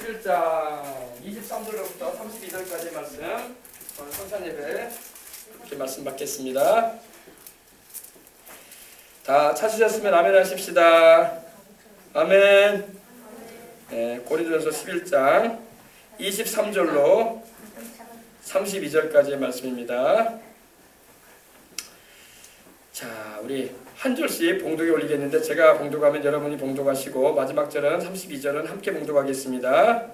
11장 23절부터 32절까지 말씀 오늘 성찬예배 이렇게 말씀 받겠습니다. 다 찾으셨으면 아멘 하십시다. 아멘. 네, 고린도전서 11장 23절로 32절까지의 말씀입니다. 자, 우리 한 절씩 봉독에 올리겠는데 제가 봉독하면 여러분이 봉독하시고 마지막 절은 32절은 함께 봉독하겠습니다.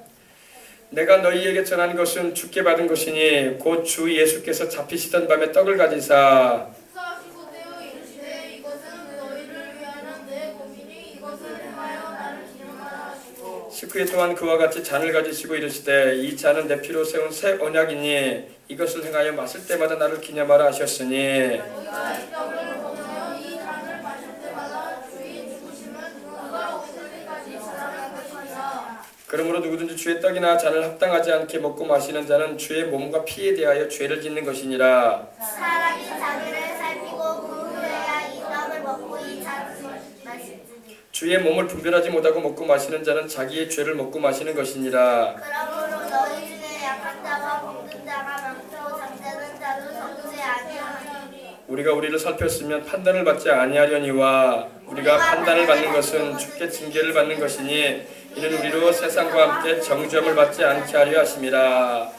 내가 너희에게 전한 것은 주께 받은 것이니 곧 주 예수께서 잡히시던 밤에 떡을 가지사 식사하시고 떼어 이르시되 이것은 너희를 위하여 내 몸이니 이것을 행하여 나를 기념하라 하시고 19회 동안 그와 같이 잔을 가지시고 이르시되 이 잔은 내 피로 세운 새 언약이니 이것을 행하여 마실 때마다 나를 기념하라 하셨으니 너희가 이 떡을 먹으며 이 잔을 마실 때마다 주의 죽으심을 그가 오실 때까지 전하는 것이니라. 그러므로 누구든지 주의 떡이나 잔을 합당하지 않게 먹고 마시는 자는 주의 몸과 피에 대하여 죄를 짓는 것이니라. 사람이 자기를 살피고 그 후에야 이 떡을 먹고 이 잔을 마실지니 주의 몸을 분별하지 못하고 먹고 마시는 자는 자기의 죄를 먹고 마시는 것이니라. 그러므로 너희 중에 약한 자와 병든 자가 많고 잠자는 자도 적지 아니하니 우리가 우리를 살폈으면 판단을 받지 아니하려니와 우리가 판단을 받는 것은 주께 징계를 받는 것이니 이는 우리로 세상과 함께 정죄함을 받지 않게 하려 하심이라.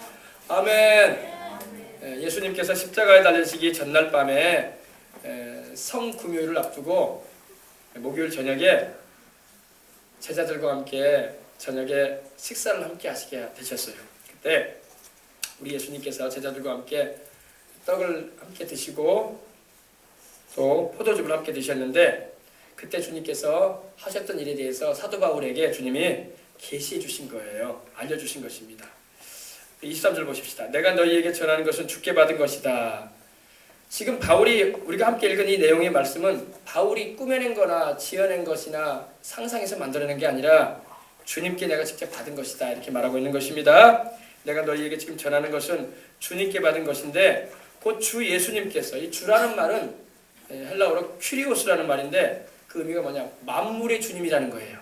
아멘. 예수님께서 십자가에 달리시기 전날 밤에 성금요일을 앞두고 목요일 저녁에 제자들과 함께 저녁에 식사를 함께 하시게 되셨어요. 그때 우리 예수님께서 제자들과 함께 떡을 함께 드시고 또 포도즙을 함께 드셨는데 그때 주님께서 하셨던 일에 대해서 사도 바울에게 주님이 계시해 주신 거예요. 알려주신 것입니다. 23절 보십시다. 내가 너희에게 전하는 것은 주께 받은 것이다. 지금 바울이 우리가 함께 읽은 이 내용의 말씀은 바울이 꾸며낸 거나 지어낸 것이나 상상해서 만들어낸 게 아니라 주님께 내가 직접 받은 것이다 이렇게 말하고 있는 것입니다. 내가 너희에게 지금 전하는 것은 주님께 받은 것인데 곧 주 예수님께서 이 주라는 말은 헬라어로 큐리오스라는 말인데 그 의미가 뭐냐? 만물의 주님이라는 거예요.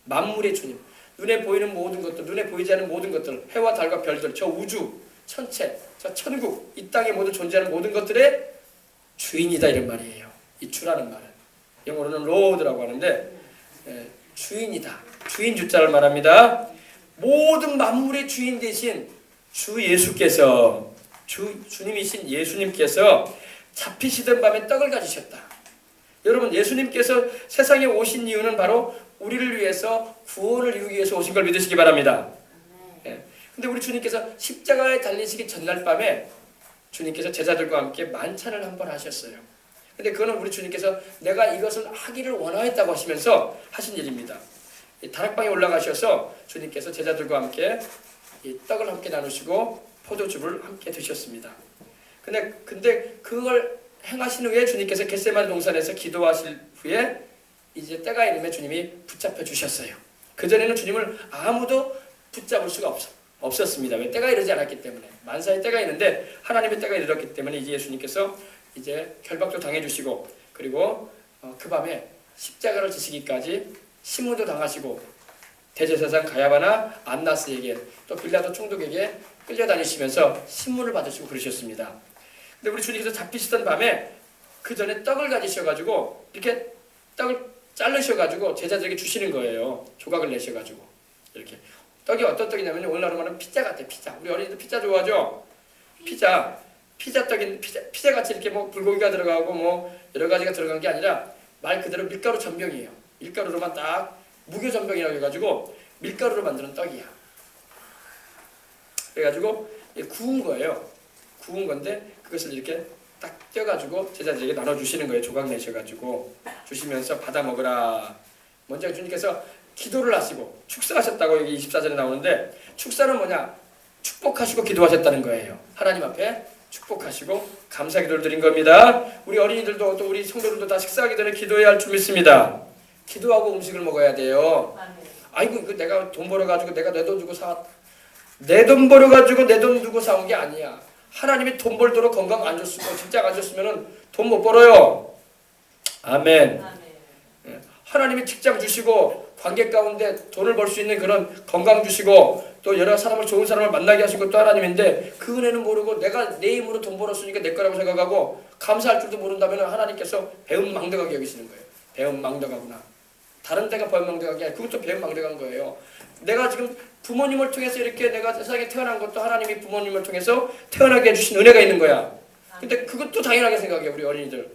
만물의 주님. 눈에 보이는 모든 것들, 눈에 보이지 않는 모든 것들, 해와 달과 별들, 저 우주, 천체, 저 천국, 이 땅에 모두 존재하는 모든 것들의 주인이다 이런 말이에요. 이 주라는 말은 영어로는 로드라고 하는데 주인이다. 주인 주자를 말합니다. 모든 만물의 주인 대신 주 예수께서 주님이신 예수님께서 잡히시던 밤에 떡을 가지셨다. 여러분 예수님께서 세상에 오신 이유는 바로 우리를 위해서 구원을 이루기 위해서 오신 걸 믿으시기 바랍니다. 근데 우리 주님께서 십자가에 달리시기 전날 밤에 주님께서 제자들과 함께 만찬을 한번 하셨어요. 근데 그거는 우리 주님께서 내가 이것을 하기를 원하였다고 하시면서 하신 일입니다. 다락방에 올라가셔서 주님께서 제자들과 함께 이 떡을 함께 나누시고 포도즙을 함께 드셨습니다. 근데 그걸 행하신 후에 주님께서 겟세마네 동산에서 기도하실 후에 이제 때가 이르면 주님이 붙잡혀 주셨어요. 그전에는 주님을 아무도 붙잡을 수가 없었습니다. 왜? 때가 이르지 않았기 때문에. 만사의 때가 있는데 하나님의 때가 이르렀기 때문에 이제 예수님께서 이제 결박도 당해주시고 그리고 그 밤에 십자가를 지시기까지 신문도 당하시고 대제사장 가야바나 안나스에게 또 빌라도 총독에게 끌려다니시면서 신문을 받으시고 그러셨습니다. 근데 우리 주님께서 잡히시던 밤에 그 전에 떡을 가지셔가지고 이렇게 떡을 자르셔가지고 제자들에게 주시는 거예요. 조각을 내셔가지고 이렇게 떡이 어떤 떡이냐면 오늘날로 말하면 피자 같아. 피자. 우리 어린이들 피자 좋아하죠? 피자 떡인 피자 같이 이렇게 뭐 불고기가 들어가고 뭐 여러 가지가 들어간 게 아니라 말 그대로 밀가루 전병이에요. 밀가루로만 딱 무교 전병이라고 해가지고 밀가루로 만드는 떡이야. 그래가지고 구운 거예요. 구운 건데 그것을 이렇게 딱 떼어가지고 제자들에게 나눠주시는 거예요. 조각 내셔가지고 주시면서 받아 먹으라. 먼저 주님께서 기도를 하시고 축사하셨다고 여기 24절에 나오는데 축사는 뭐냐? 축복하시고 기도하셨다는 거예요. 하나님 앞에 축복하시고 감사 기도를 드린 겁니다. 우리 어린이들도 또 우리 성도들도 다 식사하기 전에 기도해야 할 줄 믿습니다. 기도하고 음식을 먹어야 돼요. 아이고 이거 내가 돈 벌어가지고 내가 내 돈 주고 내 돈 벌어가지고 내 돈 주고 사온 게 아니야. 하나님이 돈 벌도록 건강 안 줬으면 직장 안 줬으면 돈 못 벌어요. 아멘. 하나님이 직장 주시고 관계 가운데 돈을 벌 수 있는 그런 건강 주시고 또 여러 사람을 좋은 사람을 만나게 하신 것도 하나님인데 그 은혜는 모르고 내가 내 힘으로 돈 벌었으니까 내 거라고 생각하고 감사할 줄도 모른다면 하나님께서 배은망덕하게 여기시는 거예요. 배은망덕하구나. 다른 데가 배은망덕하게 아니라 그것도 배은망덕한 거예요. 내가 지금 부모님을 통해서 이렇게 내가 세상에 태어난 것도 하나님이 부모님을 통해서 태어나게 해주신 은혜가 있는 거야. 근데 그것도 당연하게 생각해요. 우리 어린이들.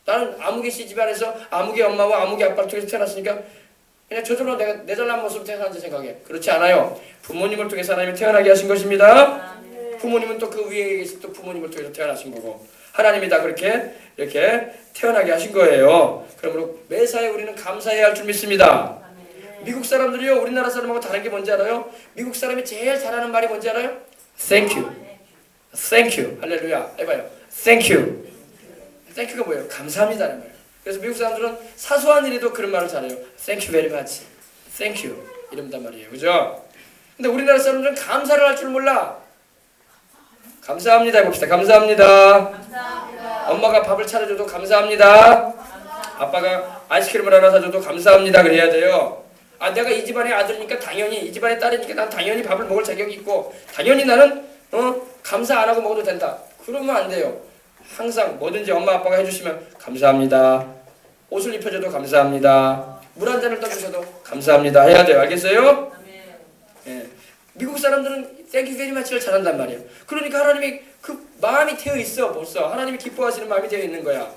나는 아무개 씨 집안에서 아무개 엄마와 아무개 아빠를 통해서 태어났으니까 그냥 저절로 내가 내 잘난 모습으로 태어난지 생각해. 그렇지 않아요. 부모님을 통해서 하나님이 태어나게 하신 것입니다. 부모님은 또 그 위에 계신 또 부모님을 통해서 태어나신 거고 하나님이 다 그렇게 이렇게 태어나게 하신 거예요. 그러므로 매사에 우리는 감사해야 할 줄 믿습니다. 미국 사람들이요 우리나라 사람하고 다른 게 뭔지 알아요? 미국 사람이 제일 잘하는 말이 뭔지 알아요? Thank you. Thank you. 할렐루야. 해봐요. Thank you. Thank you가 뭐예요? 감사합니다라는 말이에요. 그래서 미국 사람들은 사소한 일에도 그런 말을 잘해요. Thank you very much. Thank you. 이런단 말이에요. 그죠? 근데 우리나라 사람들은 감사를 할 줄 몰라. 감사합니다 해봅시다. 감사합니다. 감사합니다. 엄마가 밥을 차려줘도 감사합니다. 감사합니다. 아빠가 아이스크림을 하나 사줘도 감사합니다. 그래야 돼요. 아 내가 이 집안의 아들이니까 당연히 이 집안의 딸이니까 난 당연히 밥을 먹을 자격이 있고 당연히 나는 감사 안 하고 먹어도 된다. 그러면 안 돼요. 항상 뭐든지 엄마 아빠가 해주시면 감사합니다. 옷을 입혀줘도 감사합니다. 물 한 잔을 떠주셔도 감사합니다. 해야 돼요. 알겠어요? 예. 미국 사람들은 Thank you very much를 잘한단 말이에요. 그러니까 하나님이 그 마음이 되어 있어. 벌써 하나님이 기뻐하시는 마음이 되어 있는 거야.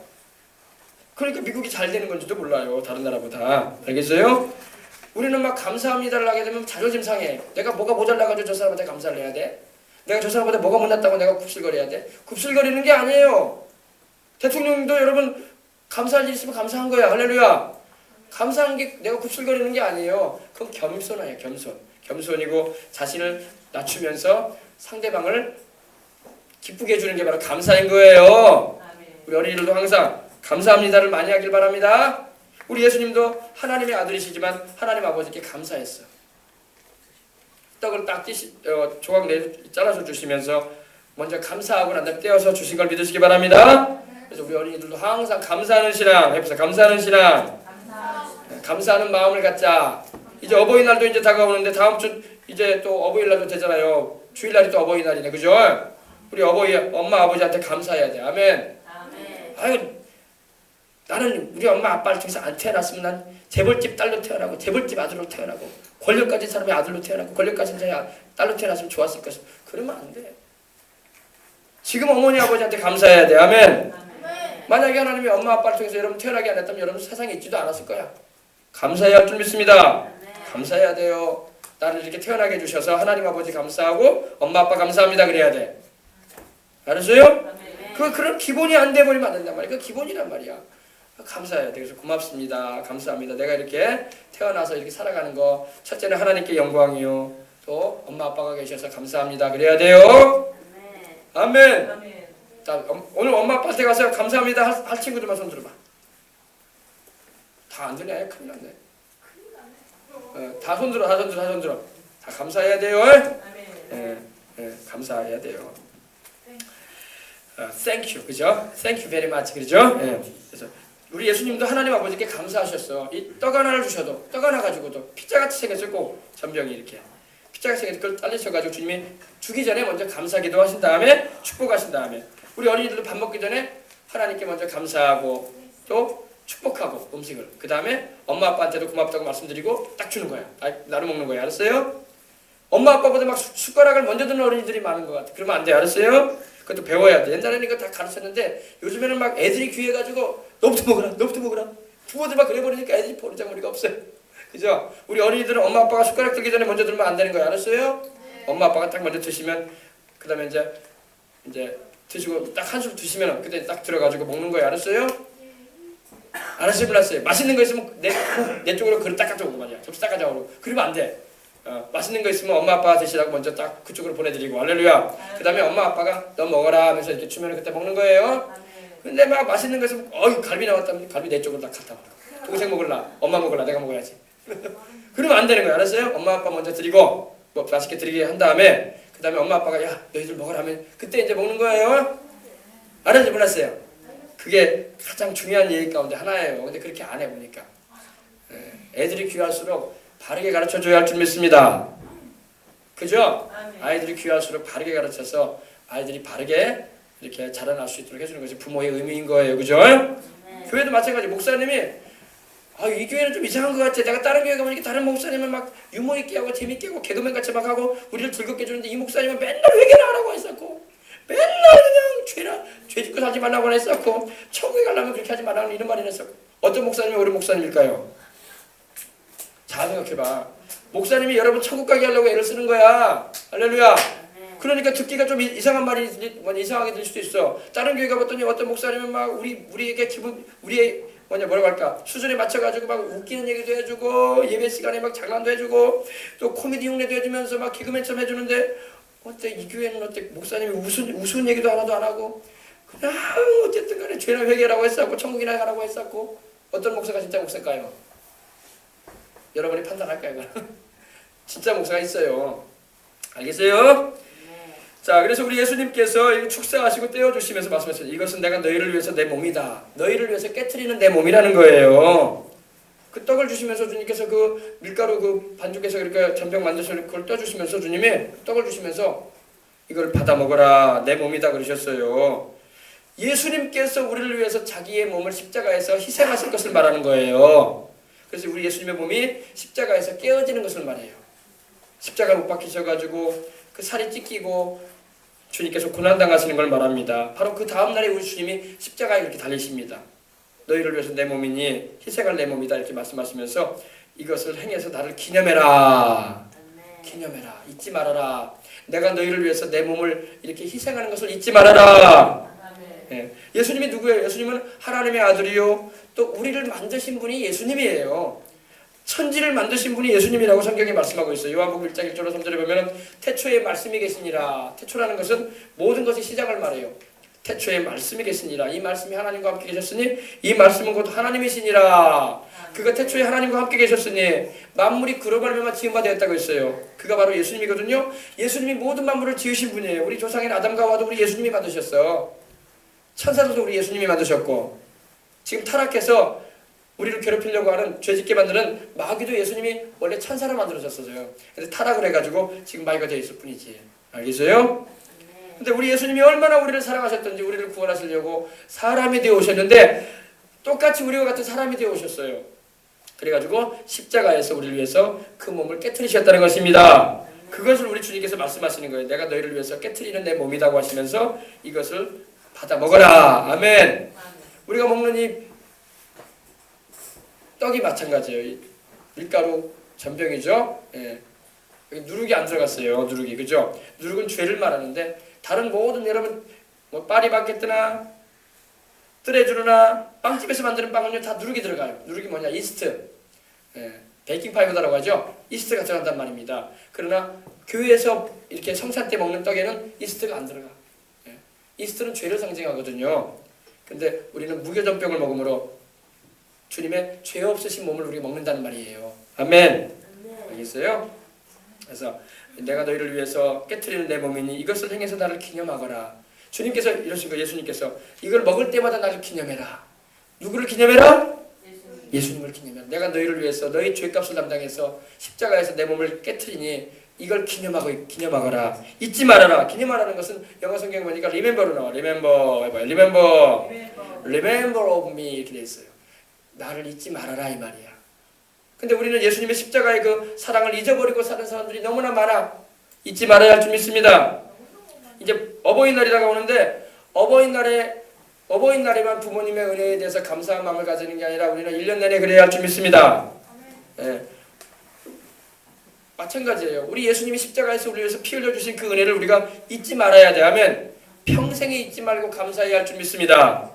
그러니까 미국이 잘 되는 건지도 몰라요. 다른 나라보다. 알겠어요? 우리는 막 감사합니다를 하게 되면 자존심 상해. 내가 뭐가 모자라가지고 저 사람한테 감사를 해야 돼? 내가 저 사람보다 뭐가 못났다고 내가 굽슬거려야 돼? 굽슬거리는 게 아니에요. 대통령도 여러분 감사할 일 있으면 감사한 거야. 할렐루야. 감사한 게 내가 굽슬거리는 게 아니에요. 그건 겸손이에요. 겸손이고 자신을 낮추면서 상대방을 기쁘게 해주는 게 바로 감사인 거예요. 우리 어린이들도 항상 감사합니다를 많이 하길 바랍니다. 우리 예수님도 하나님의 아들이시지만 하나님 아버지께 감사했어. 떡을 딱 조각 잘라서 주시면서 먼저 감사하고 난 다음에 떼어서 주신 걸 믿으시기 바랍니다. 그래서 우리 어린이들도 항상 감사하는 신앙 해보세요. 감사하는 신앙. 감사하는 마음을 갖자. 이제 어버이날도 이제 다가오는데 다음 주 이제 또 어버이날도 되잖아요. 주일날이 또 어버이날이네. 그죠? 우리 엄마 아버지한테 감사해야 돼. 아멘. 아유 나는 우리 엄마 아빠를 통해서 안 태어났으면 난 재벌집 딸로 태어나고 재벌집 아들로 태어나고 권력 가진 사람의 아들로 태어나고 권력 가진 자의 딸로 태어났으면 좋았을 것을. 그러면 안 돼. 지금 어머니 아버지한테 감사해야 돼. 아멘. 만약에 하나님이 엄마 아빠를 통해서 여러분 태어나게 안 했다면 여러분 세상에 있지도 않았을 거야. 감사해야 할 줄 믿습니다. 감사해야 돼요. 나를 이렇게 태어나게 해주셔서 하나님 아버지 감사하고 엄마 아빠 감사합니다 그래야 돼. 알았어요? 그런 기본이 안 돼버리면 안 된단 말이야. 그 기본이란 말이야. 감사해야 돼. 그래서 고맙습니다. 감사합니다. 내가 이렇게 태어나서 이렇게 살아가는 거 첫째는 하나님께 영광이요. 또 엄마 아빠가 계셔서 감사합니다. 그래야 돼요. 아멘. 자, 오늘 엄마 아빠한테 가서 감사합니다 할 친구들만 손 들어봐. 다 안 되네. 큰일 났네. 다 손들어. 다 감사해야 돼요. 감사해야 돼요. Thank you, 그죠? Thank you very much, 그죠? 그래서 우리 예수님도 하나님 아버지께 감사하셨어. 이 떡 하나를 주셔도 떡 하나 가지고도 피자같이 생겼을 꼭 전병이 이렇게 피자같이 생겼을 걸 잘리셔가지고 주님이 주기 전에 먼저 감사기도 하신 다음에 축복하신 다음에 우리 어린이들도 밥 먹기 전에 하나님께 먼저 감사하고 또 축복하고 음식을 그 다음에 엄마 아빠한테도 고맙다고 말씀드리고 딱 주는 거야. 나눠 먹는 거야. 알았어요? 엄마 아빠보다 막 숟가락을 먼저 드는 어린이들이 많은 것 같아. 그러면 안 돼. 알았어요? 그것도 배워야 돼. 옛날에는 이거 다 가르쳤는데 요즘에는 막 애들이 귀해가지고 너부터 먹으라. 부모들 막 그래버리니까 애들이 버르장머리가 없어요. 그죠? 우리 어린이들은 엄마 아빠가 숟가락 들기 전에 먼저 들면 안 되는 거야. 알았어요? 엄마 아빠가 딱 먼저 드시면 그 다음에 이제 드시고 딱 한술 드시면 그때 딱 들어가지고 먹는 거야. 알았어요? 알았어요? 몰랐어요? 맛있는 거 있으면 내 쪽으로 그릇 닦아주고 말이야. 접시 닦아주고 그러면 안 돼. 맛있는 거 있으면 엄마 아빠가 드시라고 먼저 딱 그쪽으로 보내드리고 할렐루야. 그 다음에 엄마 아빠가 너 먹어라 하면서 이렇게 주면 그때 먹는 거예요. 근데 막 맛있는 거 있으면 갈비 나왔다면 갈비 내 쪽으로 딱 갖다 먹어. 동생 먹을라 엄마 먹을라 내가 먹어야지. 그러면 안 되는 거야. 알았어요? 엄마 아빠 먼저 드리고 뭐 맛있게 드리게 한 다음에 그 다음에 엄마 아빠가 야 너희들 먹으라 하면 그때 이제 먹는 거예요. 알았지? 몰랐어요? 그게 가장 중요한 얘기 가운데 하나예요. 근데 그렇게 안 해보니까 애들이 귀할수록 바르게 가르쳐줘야 할 줄 믿습니다. 그죠? 아이들이 귀할수록 바르게 가르쳐서 아이들이 바르게 이렇게 자라날 수 있도록 해주는 것이 부모의 의미인 거예요. 그죠? 교회도 마찬가지. 목사님이 이 교회는 좀 이상한 것 같아. 내가 다른 교회 가면 다른 목사님은 막 유머 있게 하고 재밌게 하고 개그맨 같이 막 하고 우리를 즐겁게 해주는데 이 목사님은 맨날 회개를 하라고 했었고 맨날 그냥 죄 짓고 살지 말라고 했었고 천국에 가려면 그렇게 하지 말라고 이런 말을 했었고 어떤 목사님이 우리 목사님일까요? 잘 생각해봐. 목사님이 여러분 천국 가게 하려고 애를 쓰는 거야. 할렐루야. 그러니까 듣기가 좀 이상한 말이 이상하게 들릴 수도 있어. 다른 교회 가봤더니 어떤 목사님은 막 우리에게 우리의 뭐라고 할까 수준에 맞춰가지고 막 웃기는 얘기도 해주고 예배 시간에 막 장난도 해주고 또 코미디 흉내도 해주면서 막 개그맨처럼 해주는데 어때 이 교회는 어때 목사님이 우스운 얘기도 하나도 안 하고 그냥 어쨌든 간에 죄는 회개라고 했었고 천국이나 가라고 했었고 어떤 목사가 진짜 목사일까요? 여러분이 판단할까요? 진짜 목사가 있어요. 알겠어요? 자, 그래서 우리 예수님께서 축사하시고 떼어주시면서 말씀하셨어요. 이것은 내가 너희를 위해서 내 몸이다. 너희를 위해서 깨트리는 내 몸이라는 거예요. 그 떡을 주시면서 주님께서 그 밀가루 그 반죽해서 이렇게 전병 만드셔서 그걸 떠주시면서 주님이 떡을 주시면서 이걸 받아 먹어라. 내 몸이다 그러셨어요. 예수님께서 우리를 위해서 자기의 몸을 십자가에서 희생하실 것을 말하는 거예요. 그래서 우리 예수님의 몸이 십자가에서 깨어지는 것을 말해요. 십자가 못 박히셔가지고 그 살이 찢기고 주님께서 고난당하시는 걸 말합니다. 바로 그 다음날에 우리 주님이 십자가에 이렇게 달리십니다. 너희를 위해서 내 몸이니 희생할 내 몸이다 이렇게 말씀하시면서 이것을 행해서 나를 기념해라. 기념해라. 잊지 말아라. 내가 너희를 위해서 내 몸을 이렇게 희생하는 것을 잊지 말아라. 예수님이 누구예요? 예수님은 하나님의 아들이요 또 우리를 만드신 분이 예수님이에요. 천지를 만드신 분이 예수님이라고 성경에 말씀하고 있어요. 요한복음 1장 1절로 3절에 보면 태초에 말씀이 계시니라. 태초라는 것은 모든 것의 시작을 말해요. 태초에 말씀이 계시니라. 이 말씀이 하나님과 함께 계셨으니 이 말씀은 곧 하나님이시니라. 그가 태초에 하나님과 함께 계셨으니 만물이 그로 말미암아 지은 바 되었다고 했어요. 그가 바로 예수님이거든요. 예수님이 모든 만물을 지으신 분이에요. 우리 조상인 아담과 하와도 우리 예수님이 만드셨어. 천사들도 우리 예수님이 만드셨고 지금 타락해서 우리를 괴롭히려고 하는 죄짓게 만드는 마귀도 예수님이 원래 천사로 만들어졌어요. 근데 타락을 해가지고 지금 마귀가 되어 있을 뿐이지. 알겠어요? 근데 우리 예수님이 얼마나 우리를 사랑하셨던지 우리를 구원하시려고 사람이 되어 오셨는데 똑같이 우리와 같은 사람이 되어 오셨어요. 그래가지고 십자가에서 우리를 위해서 그 몸을 깨트리셨다는 것입니다. 그것을 우리 주님께서 말씀하시는 거예요. 내가 너희를 위해서 깨트리는 내 몸이라고 하시면서 이것을 받아 먹어라. 아멘. 우리가 먹는 이 떡이 마찬가지예요. 이 밀가루 전병이죠. 여기 누룩이 안 들어갔어요. 누룩이 그죠? 누룩은 죄를 말하는데 다른 모든 여러분 뭐 파리바게뜨나 뜨레주르나 빵집에서 만드는 빵은요 다 누룩이 들어가요. 누룩이 뭐냐? 이스트. 베이킹 파우더라고 하죠. 이스트가 들어간단 말입니다. 그러나 교회에서 이렇게 성찬 때 먹는 떡에는 이스트가 안 들어가. 이스트는 죄를 상징하거든요. 근데 우리는 무교전병을 먹음으로 주님의 죄 없으신 몸을 우리가 먹는다는 말이에요. 아멘. 알겠어요? 그래서 내가 너희를 위해서 깨트리는 내 몸이니 이것을 행해서 나를 기념하거라. 주님께서 이러신 거예요. 예수님께서 이걸 먹을 때마다 나를 기념해라. 누구를 기념해라? 예수님을 기념해라. 내가 너희를 위해서 너희 죄값을 담당해서 십자가에서 내 몸을 깨트리니 이걸 기념하거라. 잊지 말아라. 기념하라는 것은 영어 성경에 보니까 remember로 나와. remember of me 이렇게 돼 있어요. 나를 잊지 말아라 이 말이야. 근데 우리는 예수님의 십자가의 그 사랑을 잊어버리고 사는 사람들이 너무나 많아. 잊지 말아야 할 줄 믿습니다. 이제 어버이날이 다가오는데 어버이날에만 부모님의 은혜에 대해서 감사한 마음을 가지는 게 아니라 우리는 1년 내내 그래야 할 줄 믿습니다. 마찬가지예요. 우리 예수님이 십자가에서 우리 위해서 피 흘려주신 그 은혜를 우리가 잊지 말아야 돼. 하면 평생에 잊지 말고 감사해야 할 줄 믿습니다.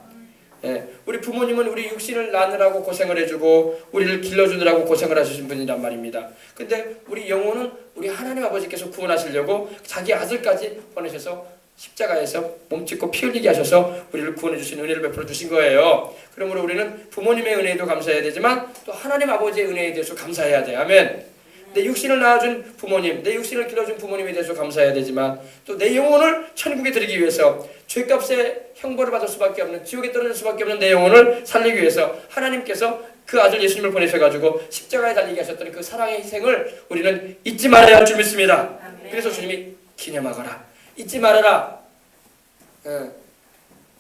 우리 부모님은 우리 육신을 낳느라고 고생을 해주고 우리를 길러주느라고 고생을 하신 분이란 말입니다. 근데 우리 영혼은 우리 하나님 아버지께서 구원하시려고 자기 아들까지 보내셔서 십자가에서 몸짓고 피 흘리게 하셔서 우리를 구원해 주신 은혜를 베풀어 주신 거예요. 그러므로 우리는 부모님의 은혜에도 감사해야 되지만 또 하나님 아버지의 은혜에 대해서 감사해야 돼. 아멘. 내 육신을 낳아준 부모님, 내 육신을 길러준 부모님에 대해서 감사해야 되지만 또 내 영혼을 천국에 드리기 위해서 죄값의 형벌을 받을 수밖에 없는 지옥에 떨어질 수밖에 없는 내 영혼을 살리기 위해서 하나님께서 그 아들 예수님을 보내셔가지고 십자가에 달리게 하셨던 그 사랑의 희생을 우리는 잊지 말아야 할 줄 믿습니다. 그래서 주님이 기념하거라, 잊지 말아라,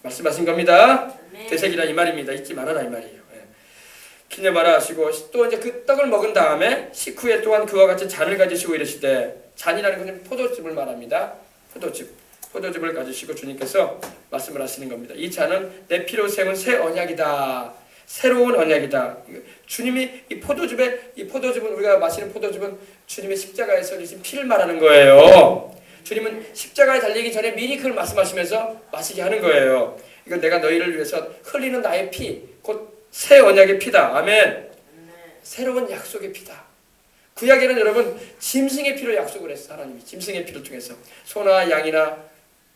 말씀하신 겁니다. 되새기라 이 말입니다. 잊지 말아라 이 말이에요. 기념하라 하시고, 또 이제 그 떡을 먹은 다음에 식후에 또한 그와 같이 잔을 가지시고 이르시되, 잔이라는 것은 포도즙을 말합니다. 포도즙을 가지시고 주님께서 말씀을 하시는 겁니다. 이 잔은 내 피로 세운 새 언약이다. 새로운 언약이다. 주님이 이 포도즙은, 우리가 마시는 포도즙은 주님의 십자가에서 흘리신 피를 말하는 거예요. 주님은 십자가에 달리기 전에 미리 그걸 말씀하시면서 마시게 하는 거예요. 이건 내가 너희를 위해서 흘리는 나의 피, 곧 새 언약의 피다. 아멘. 새로운 약속의 피다. 구약에는 여러분 짐승의 피로 약속을 했어. 하나님이 짐승의 피를 통해서 소나 양이나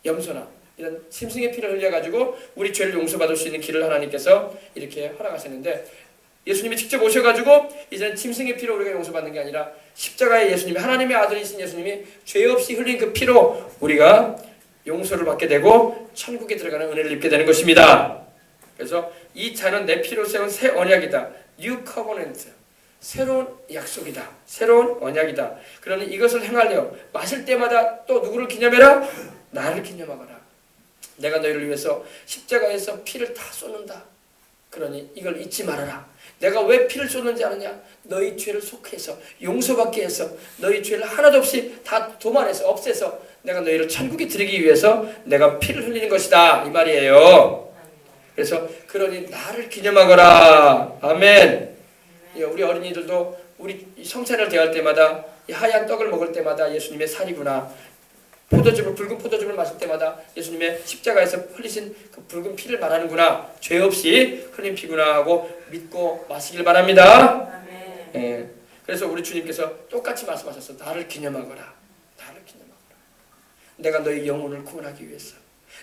염소나 이런 짐승의 피를 흘려가지고 우리 죄를 용서받을 수 있는 길을 하나님께서 이렇게 허락하셨는데, 예수님이 직접 오셔가지고 이제는 짐승의 피로 우리가 용서받는 게 아니라 십자가의 예수님이, 하나님의 아들이신 예수님이 죄 없이 흘린 그 피로 우리가 용서를 받게 되고 천국에 들어가는 은혜를 입게 되는 것입니다. 그래서 이 잔은 내 피로 세운 새 언약이다. New Covenant. 새로운 약속이다. 새로운 언약이다. 그러니 이것을 행하려 마실 때마다 또 누구를 기념해라? 나를 기념하거라. 내가 너희를 위해서 십자가에서 피를 다 쏟는다. 그러니 이걸 잊지 말아라. 내가 왜 피를 쏟는지 아느냐? 너희 죄를 속해서 용서받게 해서 너희 죄를 하나도 없이 다 도말해서 없애서 내가 너희를 천국에 들이기 위해서 내가 피를 흘리는 것이다 이 말이에요. 그래서 그러니 나를 기념하거라. 아멘. 우리 어린이들도 우리 성찬을 대할 때마다 이 하얀 떡을 먹을 때마다 예수님의 살이구나, 붉은 포도즙을 마실 때마다 예수님의 십자가에서 흘리신 그 붉은 피를 말하는구나, 죄 없이 흘린 피구나 하고 믿고 마시길 바랍니다. 예. 그래서 우리 주님께서 똑같이 말씀하셨어. 나를 기념하거라. 나를 기념하거라. 내가 너희 영혼을 구원하기 위해서,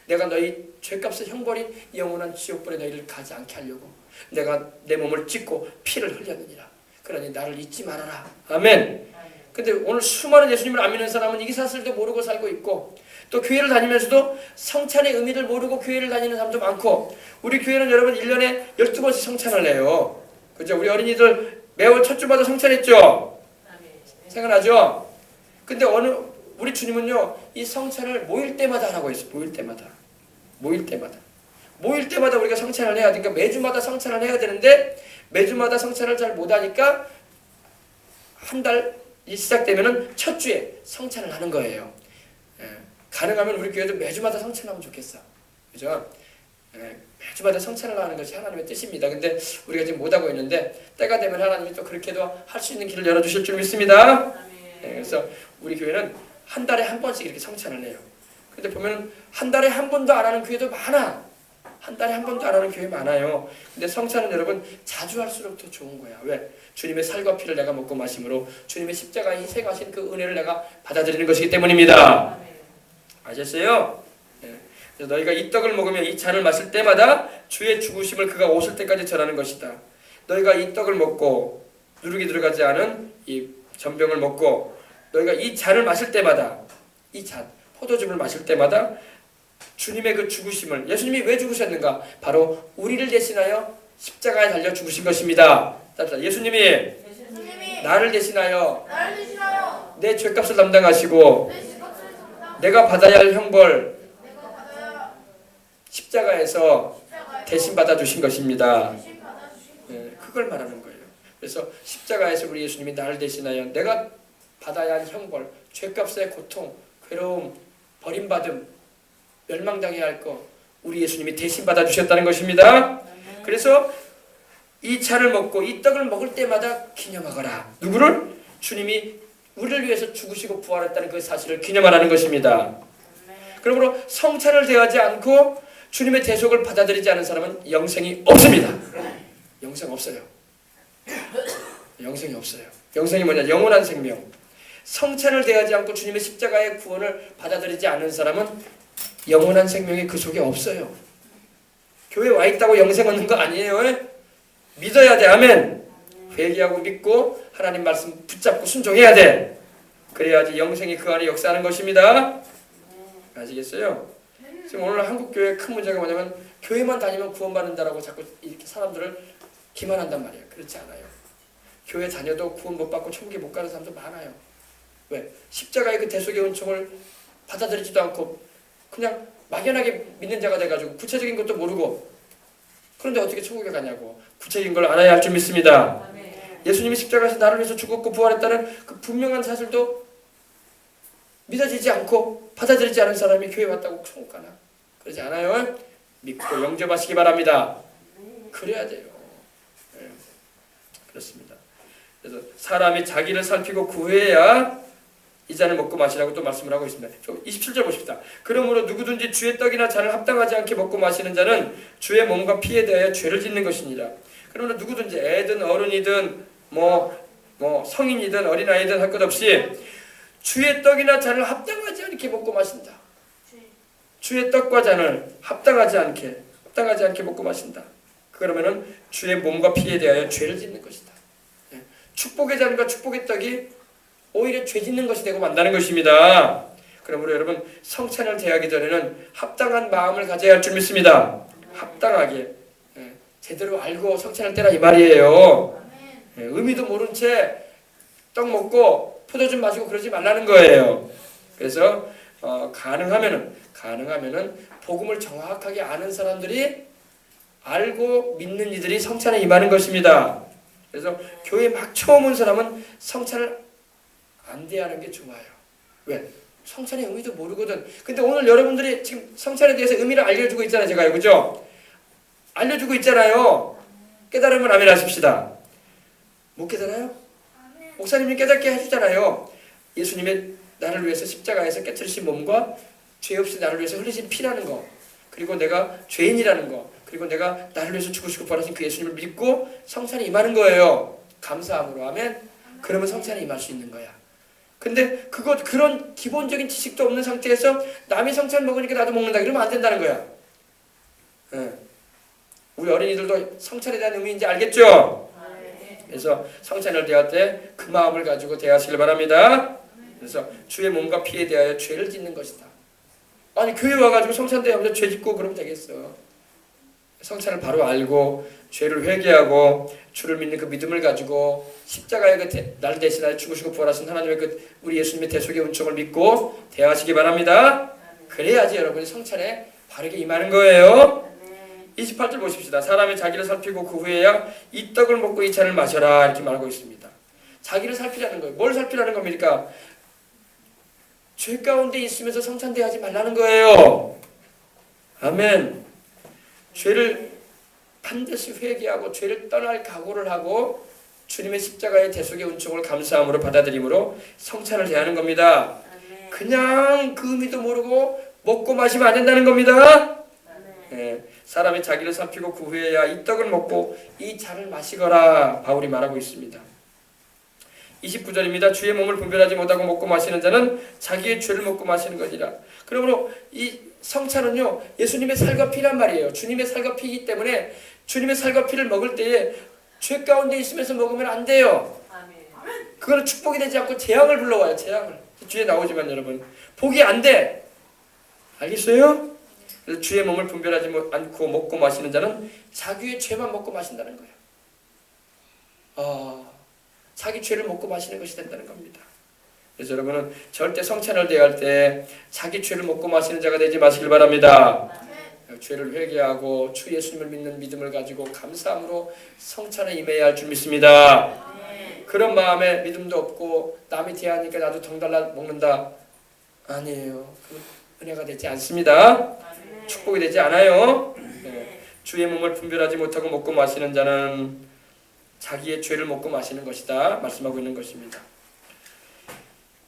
내가 너희 죄값을 형벌인 영원한 지옥불에 너희를 가지 않게 하려고 내가 내 몸을 찢고 피를 흘렸느니라. 그러니 나를 잊지 말아라. 아멘. 근데 오늘 수많은 예수님을 안 믿는 사람은 이 사실도 모르고 살고 있고, 또 교회를 다니면서도 성찬의 의미를 모르고 교회를 다니는 사람도 많고, 우리 교회는 여러분 1년에 12번씩 성찬을 해요. 그죠? 우리 어린이들 매월 첫 주마다 성찬했죠? 생각나죠? 근데 우리 주님은요, 이 성찬을 모일 때마다 하라고 했어요. 모일 때마다 우리가 성찬을 해야 되니까 매주마다 성찬을 해야 되는데, 매주마다 성찬을 잘 못하니까 한 달이 시작되면은 첫 주에 성찬을 하는 거예요. 가능하면 우리 교회도 매주마다 성찬하면 좋겠어. 그죠? 매주마다 성찬을 하는 것이 하나님의 뜻입니다. 근데 우리가 지금 못하고 있는데, 때가 되면 하나님이 또 그렇게도 할 수 있는 길을 열어주실 줄 믿습니다. 그래서 우리 교회는 한 달에 한 번씩 이렇게 성찬을 해요. 근데 보면 한 달에 한 번도 안 하는 교회도 많아. 한 달에 한 번도 안 하는 교회 많아요. 근데 성찬은 여러분 자주 할수록 더 좋은 거야. 왜? 주님의 살과 피를 내가 먹고 마심으로 주님의 십자가에 희생하신 그 은혜를 내가 받아들이는 것이기 때문입니다. 아셨어요? 그래서 너희가 이 떡을 먹으며 이 잔을 마실 때마다 주의 죽으심을 그가 오실 때까지 전하는 것이다. 너희가 이 떡을 먹고 누룩이 들어가지 않은 이 전병을 먹고 너희가 이 잔을 마실 때마다, 이 잔, 포도즙을 마실 때마다 주님의 그 죽으심을, 예수님이 왜 죽으셨는가? 바로 우리를 대신하여 십자가에 달려 죽으신 것입니다. 예수님이 나를 대신하여 내 죄값을 담당하시고 내가 받아야 할 형벌 십자가에서 대신 받아주신 것입니다. 그걸 말하는 거예요. 그래서 십자가에서 우리 예수님이 나를 대신하여 내가 받아야 할 형벌, 죄값의 고통, 괴로움, 버림받음, 멸망당해야 할 거 우리 예수님이 대신 받아주셨다는 것입니다. 그래서 이 잔을 먹고 이 떡을 먹을 때마다 기념하거라. 누구를? 주님이 우리를 위해서 죽으시고 부활했다는 그 사실을 기념하라는 것입니다. 그러므로 성찬을 대하지 않고 주님의 대속을 받아들이지 않은 사람은 영생이 없습니다. 영생 없어요. 영생이 없어요. 영생이 뭐냐? 영원한 생명. 성찬을 대하지 않고 주님의 십자가의 구원을 받아들이지 않는 사람은 영원한 생명이 그 속에 없어요. 교회 와 있다고 영생 얻는 거 아니에요. 믿어야 돼. 아멘. 회개하고 믿고 하나님 말씀 붙잡고 순종해야 돼. 그래야지 영생이 그 안에 역사하는 것입니다. 아시겠어요? 지금 오늘 한국 교회의 큰 문제가 뭐냐면 교회만 다니면 구원받는다라고 자꾸 이렇게 사람들을 기만한단 말이에요. 그렇지 않아요. 교회 다녀도 구원 못 받고 천국에 못 가는 사람도 많아요. 왜? 십자가의 그 대속의 은총을 받아들이지도 않고 그냥 막연하게 믿는 자가 돼가지고 구체적인 것도 모르고, 그런데 어떻게 천국에 가냐고. 구체적인 걸 알아야 할 줄 믿습니다. 예수님이 십자가에서 나를 위해서 죽었고 부활했다는 그 분명한 사실도 믿어지지 않고 받아들이지 않은 사람이 교회 왔다고 천국 가나? 그러지 않아요. 믿고 영접하시기 바랍니다. 그래야 돼요. 네. 그렇습니다. 그래서 사람이 자기를 살피고 구해야 이 잔을 먹고 마시라고 또 말씀을 하고 있습니다. 27절 보십시다. 그러므로 누구든지 주의 떡이나 잔을 합당하지 않게 먹고 마시는 자는 주의 몸과 피에 대하여 죄를 짓는 것이니라. 그러나 누구든지 애든 어른이든 성인이든 어린아이든 할 것 없이 주의 떡이나 잔을 합당하지 않게 먹고 마신다. 주의 떡과 잔을 합당하지 않게 먹고 마신다. 그러면은 주의 몸과 피에 대하여 죄를 짓는 것이다. 축복의 잔과 축복의 떡이 오히려 죄 짓는 것이 되고 만다는 것입니다. 그러므로 여러분 성찬을 대하기 전에는 합당한 마음을 가져야 할 줄 믿습니다. 합당하게 제대로 알고 성찬을 때라 이 말이에요. 의미도 모른 채 떡 먹고 포도 좀 마시고 그러지 말라는 거예요. 그래서 가능하면은 복음을 정확하게 아는 사람들이 알고 믿는 이들이 성찬에 임하는 것입니다. 그래서 교회 막 처음 온 사람은 성찬을 안 대하는 게 좋아요. 왜? 성찬의 의미도 모르거든. 근데 오늘 여러분들이 지금 성찬에 대해서 의미를 알려주고 있잖아요. 제가요. 그죠? 알려주고 있잖아요. 깨달으면 아멘 하십시다. 못 깨달아요? 목사님이 깨닫게 해주잖아요. 예수님의 나를 위해서 십자가에서 깨트리신 몸과 죄 없이 나를 위해서 흘리신 피라는 거, 그리고 내가 죄인이라는 거, 그리고 내가 나를 위해서 죽으시고 부활하신 그 예수님을 믿고 성찬에 임하는 거예요. 감사함으로. 아멘. 그러면 성찬에 임할 수 있는 거야. 근데 그런 기본적인 지식도 없는 상태에서 남이 성찬 먹으니까 나도 먹는다 그러면 안 된다는 거야. 우리 어린이들도 성찬에 대한 의미인지 알겠죠? 그래서 성찬을 대할 때 그 마음을 가지고 대하시길 바랍니다. 그래서 주의 몸과 피에 대하여 죄를 짓는 것이다. 아니 교회 와가지고 성찬 대하면서 죄 짓고 그러면 되겠어. 성찬을 바로 알고 죄를 회개하고 주를 믿는 그 믿음을 가지고 십자가의 나를 대신하여 죽으시고 부활하신 하나님의 우리 예수님의 대속의 은총을 믿고 대하시기 바랍니다. 그래야지 여러분이 성찬에 바르게 임하는 거예요. 28절 보십시다. 사람이 자기를 살피고 그 후에야 이 떡을 먹고 이 잔을 마셔라 이렇게 말하고 있습니다. 자기를 살피라는 거예요. 뭘 살피라는 겁니까? 죄 가운데 있으면서 성찬 대하지 말라는 거예요. 아멘. 죄를 반드시 회개하고 죄를 떠날 각오를 하고 주님의 십자가의 대속의 은총을 감사함으로 받아들임으로 성찬을 대하는 겁니다. 그냥 그 의미도 모르고 먹고 마시면 안 된다는 겁니다. 사람이 자기를 살피고 그 후에야 이 떡을 먹고 이 잔을 마시거라 바울이 말하고 있습니다. 29절입니다. 주의 몸을 분별하지 못하고 먹고 마시는 자는 자기의 죄를 먹고 마시는 것이라. 그러므로 이 성찬은요 예수님의 살과 피란 말이에요. 주님의 살과 피이기 때문에 주님의 살과 피를 먹을 때에 죄 가운데 있으면서 먹으면 안 돼요. 그거는 축복이 되지 않고 재앙을 불러와요. 재앙을. 뒤에 나오지만 여러분 복이 안 돼. 알겠어요? 그래서 주의 몸을 분별하지 않고 먹고 마시는 자는 자기의 죄만 먹고 마신다는 거예요. 자기 죄를 먹고 마시는 것이 된다는 겁니다. 그래서 여러분은 절대 성찬을 대할 때 자기 죄를 먹고 마시는 자가 되지 마시길 바랍니다. 죄를 회개하고 주 예수님을 믿는 믿음을 가지고 감사함으로 성찬에 임해야 할 줄 믿습니다. 그런 마음에 믿음도 없고 남이 대하니까 나도 덩달라 먹는다. 아니에요. 은혜가 되지 않습니다. 축복이 되지 않아요. 주의 몸을 분별하지 못하고 먹고 마시는 자는 자기의 죄를 먹고 마시는 것이다 말씀하고 있는 것입니다.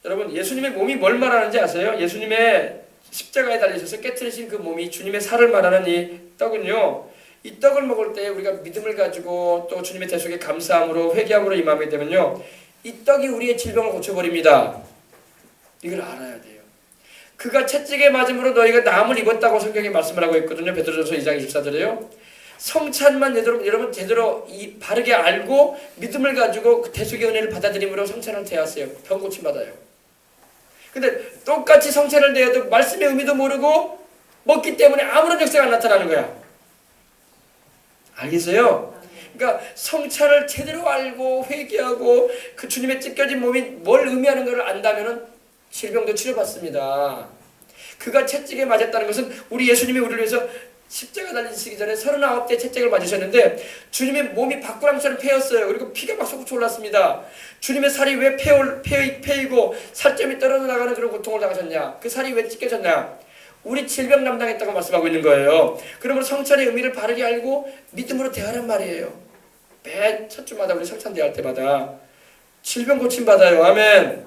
여러분 예수님의 몸이 뭘 말하는지 아세요? 예수님의 십자가에 달리셔서 깨트리신 그 몸이 주님의 살을 말하는 이 떡은요, 이 떡을 먹을 때 우리가 믿음을 가지고 또 주님의 대속에 감사함으로 회개함으로 임하게 되면요 이 떡이 우리의 질병을 고쳐버립니다. 이걸 알아야 돼요. 그가 채찍에 맞음으로 너희가 나음을 입었다고 성경이 말씀을 하고 있거든요. 베드로전서 2장 24절에요. 성찬만 여러분 제대로 바르게 알고 믿음을 가지고 그 대속의 은혜를 받아들임으로 성찬을 대하세요. 병 고침 받아요. 근데 똑같이 성찬을 대해도 말씀의 의미도 모르고 먹기 때문에 아무런 역사가 안 나타나는 거야. 알겠어요? 그러니까 성찬을 제대로 알고 회개하고 그 주님의 찢겨진 몸이 뭘 의미하는 것을 안다면은 질병도 치료받습니다. 그가 채찍에 맞았다는 것은 우리 예수님이 우리를 위해서 십자가 달리시기 전에 39대 채찍을 맞으셨는데 주님의 몸이 밥구랑처럼 패였어요. 그리고 피가 막 솟구쳐 올랐습니다. 주님의 살이 왜 패이고 살점이 떨어져 나가는 그런 고통을 당하셨냐? 그 살이 왜 찢겨졌냐? 우리 질병 담당했다고 말씀하고 있는 거예요. 그러므로 성찬의 의미를 바르게 알고 믿음으로 대하란 말이에요. 매 첫 주마다 우리 성찬 대할 때마다 질병 고침 받아요. 아멘.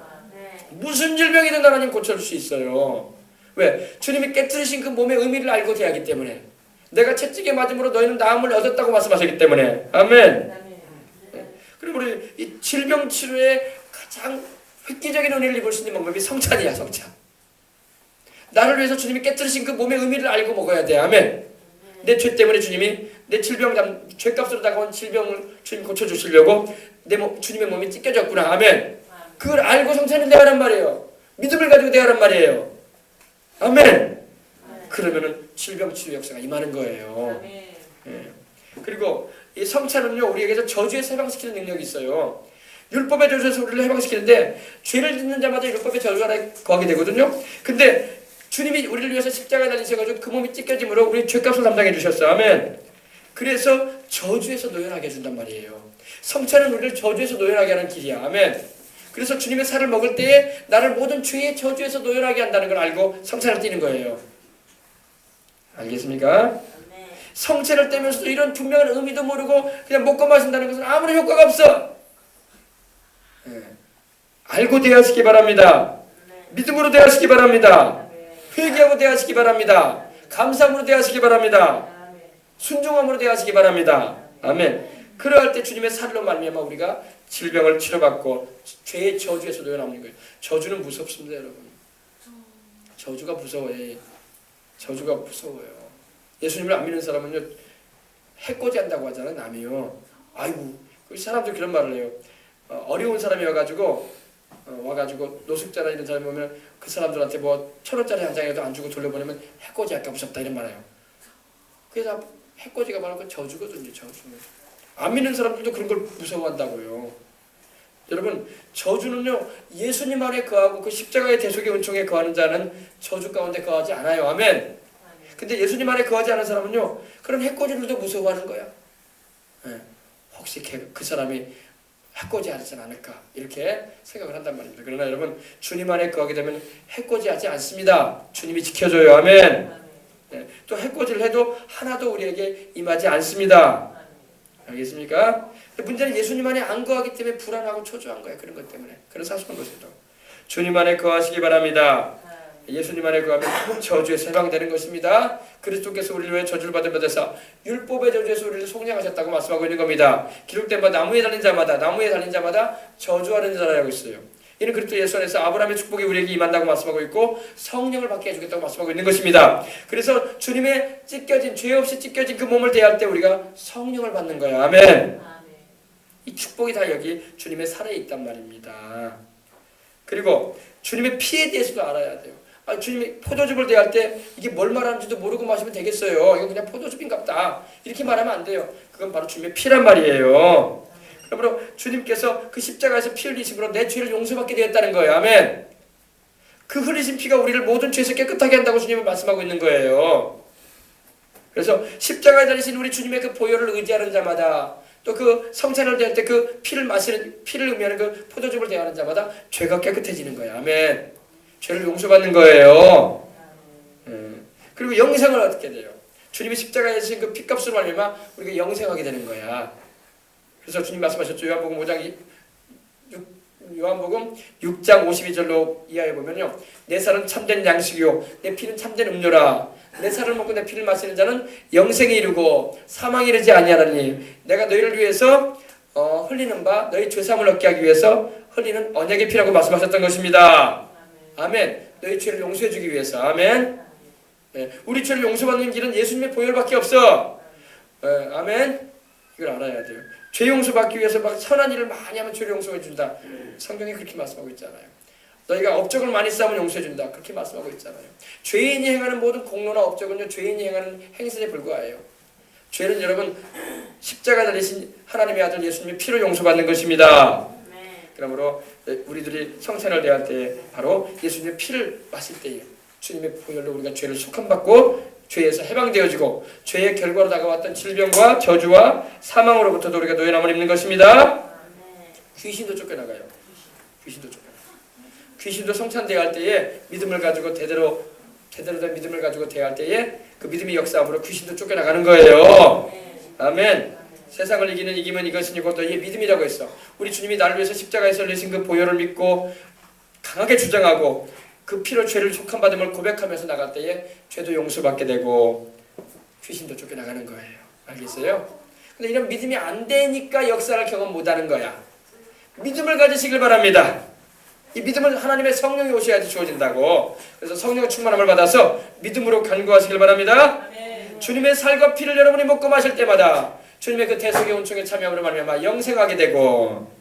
무슨 질병이든 하나님 고쳐줄 수 있어요. 왜? 주님이 깨뜨리신 그 몸의 의미를 알고 대하기 때문에. 내가 채찍에 맞음으로 너희는 나음을 얻었다고 말씀하셨기 때문에. 아멘. 그리고 우리 이 질병 치료의 가장 획기적인 은혜를 입을 수 있는 방법이 성찬이야. 성찬. 나를 위해서 주님이 깨뜨리신 그 몸의 의미를 알고 먹어야 돼. 아멘. 내 죄 때문에 주님이 내 죄값으로 다가온 질병을 주님 고쳐주시려고 주님의 몸이 찢겨졌구나. 아멘. 그걸 알고 성찬을 대하란 말이에요. 믿음을 가지고 대하란 말이에요. 아멘. 그러면은 질병 치료 역사가 임하는 거예요. 그리고 이 성찬은요 우리에게서 저주에서 해방시키는 능력이 있어요. 율법의 저주에서 우리를 해방시키는데 죄를 짓는 자마다 율법의 저주 아래 거하게 되거든요. 근데 주님이 우리를 위해서 십자가에 달리셔가지고 그 몸이 찢겨짐으로 우리 죄값을 담당해 주셨어요. 아멘. 그래서 저주에서 노연하게 해준단 말이에요. 성찬은 우리를 저주에서 노연하게 하는 길이야. 아멘. 그래서 주님의 살을 먹을 때에 나를 모든 죄의 저주에서 노연하게 한다는 걸 알고 성찬을 띠는 거예요. 알겠습니까? 성찬을 떼면서도 이런 분명한 의미도 모르고 그냥 먹고 마신다는 것은 아무런 효과가 없어. 알고 대하시기 바랍니다. 믿음으로 대하시기 바랍니다. 회개하고 대하시기 바랍니다. 감사함으로 대하시기 바랍니다. 순종함으로 대하시기 바랍니다. 아멘. 그러할 때 주님의 살로 말미암아 우리가 질병을 치료받고 죄의 저주에서 노연하는 거예요. 저주는 무섭습니다, 여러분. 저주가 무서워요. 저주가 무서워요. 예수님을 안 믿는 사람은요 해코지 한다고 하잖아요. 남이요. 아이고 그 사람들 그런 말을 해요. 어려운 사람이 와가지고 노숙자나 이런 사람이 오면 그 사람들한테 뭐 1,000원짜리 한 장이라도 안 주고 돌려보내면 해코지 할까 무섭다 이런 말이에요. 그래서 해코지가 바로 저주거든요. 저주. 안 믿는 사람들도 그런 걸 무서워한다고요. 여러분 저주는요 예수님 안에 거하고 그 십자가의 대속의 은총에 거하는 자는 저주 가운데 거하지 않아요. 아멘. 근데 예수님 안에 거하지 않은 사람은요 그런 해코지들도 무서워하는 거야. 혹시 그 사람이 해코지하지 않을까 이렇게 생각을 한단 말입니다. 그러나 여러분 주님 안에 거하게 되면 해코지하지 않습니다. 주님이 지켜줘요. 아멘. 또 해코지를 해도 하나도 우리에게 임하지 않습니다. 알겠습니까? 문제는 예수님 안에 안 거하기 때문에 불안하고 초조한 거예요. 그런 것 때문에. 그런 사소한 것에도 주님 안에 거하시기 바랍니다. 예수님 안에 거하면 저주에서 해방되는 것입니다. 그리스도께서 우리를 위해 저주를 받은 받아서 율법의 저주에서 우리를 속량하셨다고 말씀하고 있는 겁니다. 기록된 바 나무에 달린 자마다 저주하는 자라고 있어요. 이는 그리스도 예수 안에서 아브라함의 축복이 우리에게 임한다고 말씀하고 있고 성령을 받게 해주겠다고 말씀하고 있는 것입니다. 그래서 주님의 죄 없이 찢겨진 그 몸을 대할 때 우리가 성령을 받는 거예요. 아멘. 이 축복이 다 여기 주님의 살에 있단 말입니다. 그리고 주님의 피에 대해서도 알아야 돼요. 주님이 포도즙을 대할 때 이게 뭘 말하는지도 모르고 마시면 되겠어요. 이거 그냥 포도즙인갑다 이렇게 말하면 안 돼요. 그건 바로 주님의 피란 말이에요. 그러므로 주님께서 그 십자가에서 피 흘리심으로 내 죄를 용서받게 되었다는 거예요. 아멘. 그 흘리신 피가 우리를 모든 죄에서 깨끗하게 한다고 주님은 말씀하고 있는 거예요. 그래서 십자가에 달리신 우리 주님의 그 보혈을 의지하는 자마다 또 그 성찬을 대할 때 그 피를 의미하는 그 포도즙을 대하는 자마다 죄가 깨끗해지는 거예요. 아멘. 죄를 용서받는 거예요. 그리고 영생을 얻게 돼요. 주님이 십자가에 지신 그 피값으로 말미암아 우리가 영생하게 되는 거야. 그래서 주님 말씀하셨죠. 요한복음 6장 52절로 이하에 보면요. 내 살은 참된 양식이요 내 피는 참된 음료라. 내 살을 먹고 내 피를 마시는 자는 영생에 이르고 사망에 이르지 아니하나니 내가 너희를 위해서 흘리는 바 너희 죄사함을 얻게 하기 위해서 흘리는 언약의 피라고 말씀하셨던 것입니다. 아멘. 너희 죄를 용서해 주기 위해서. 아멘. 우리 죄를 용서받는 길은 예수님의 보혈밖에 없어. 아멘. 이걸 알아야 돼요. 죄 용서받기 위해서 막 선한 일을 많이 하면 죄를 용서해 준다. 성경이 그렇게 말씀하고 있잖아요. 너희가 업적을 많이 쌓으면 용서해 준다. 그렇게 말씀하고 있잖아요. 죄인이 행하는 모든 공로나 업적은요 죄인이 행하는 행실에 불과해요. 죄는 여러분 십자가 달리신 하나님의 아들 예수님의 피로 용서받는 것입니다. 그러므로 우리들이 성찬을 대할 때 바로 예수님의 피를 마실 때에 주님의 보혈로 우리가 죄를 속함받고 죄에서 해방되어지고 죄의 결과로 다가왔던 질병과 저주와 사망으로부터도 우리가 노예남을 입는 것입니다. 귀신도 쫓겨나가요. 귀신도 쫓겨나가요. 귀신도 성찬 대할 때에 믿음을 가지고 제대로 된 믿음을 가지고 대할 때에 그 믿음의 역사함으로 귀신도 쫓겨나가는 거예요. 아멘. 세상을 이기면 이것이니 곧 너희의 믿음이라고 했어. 우리 주님이 나를 위해서 십자가에서 흘리신 그 보혈을 믿고 강하게 주장하고 그 피로 죄를 속함받음을 고백하면서 나갈 때에 죄도 용서받게 되고 귀신도 쫓겨나가는 거예요. 알겠어요? 근데 이런 믿음이 안 되니까 역사를 경험 못하는 거야. 믿음을 가지시길 바랍니다. 이 믿음은 하나님의 성령이 오셔야지 주어진다고. 그래서 성령의 충만함을 받아서 믿음으로 간구하시길 바랍니다. 주님의 살과 피를 여러분이 먹고 마실 때마다 주님의 그 대속의 은총에 참여함으로 말미암아 영생하게 되고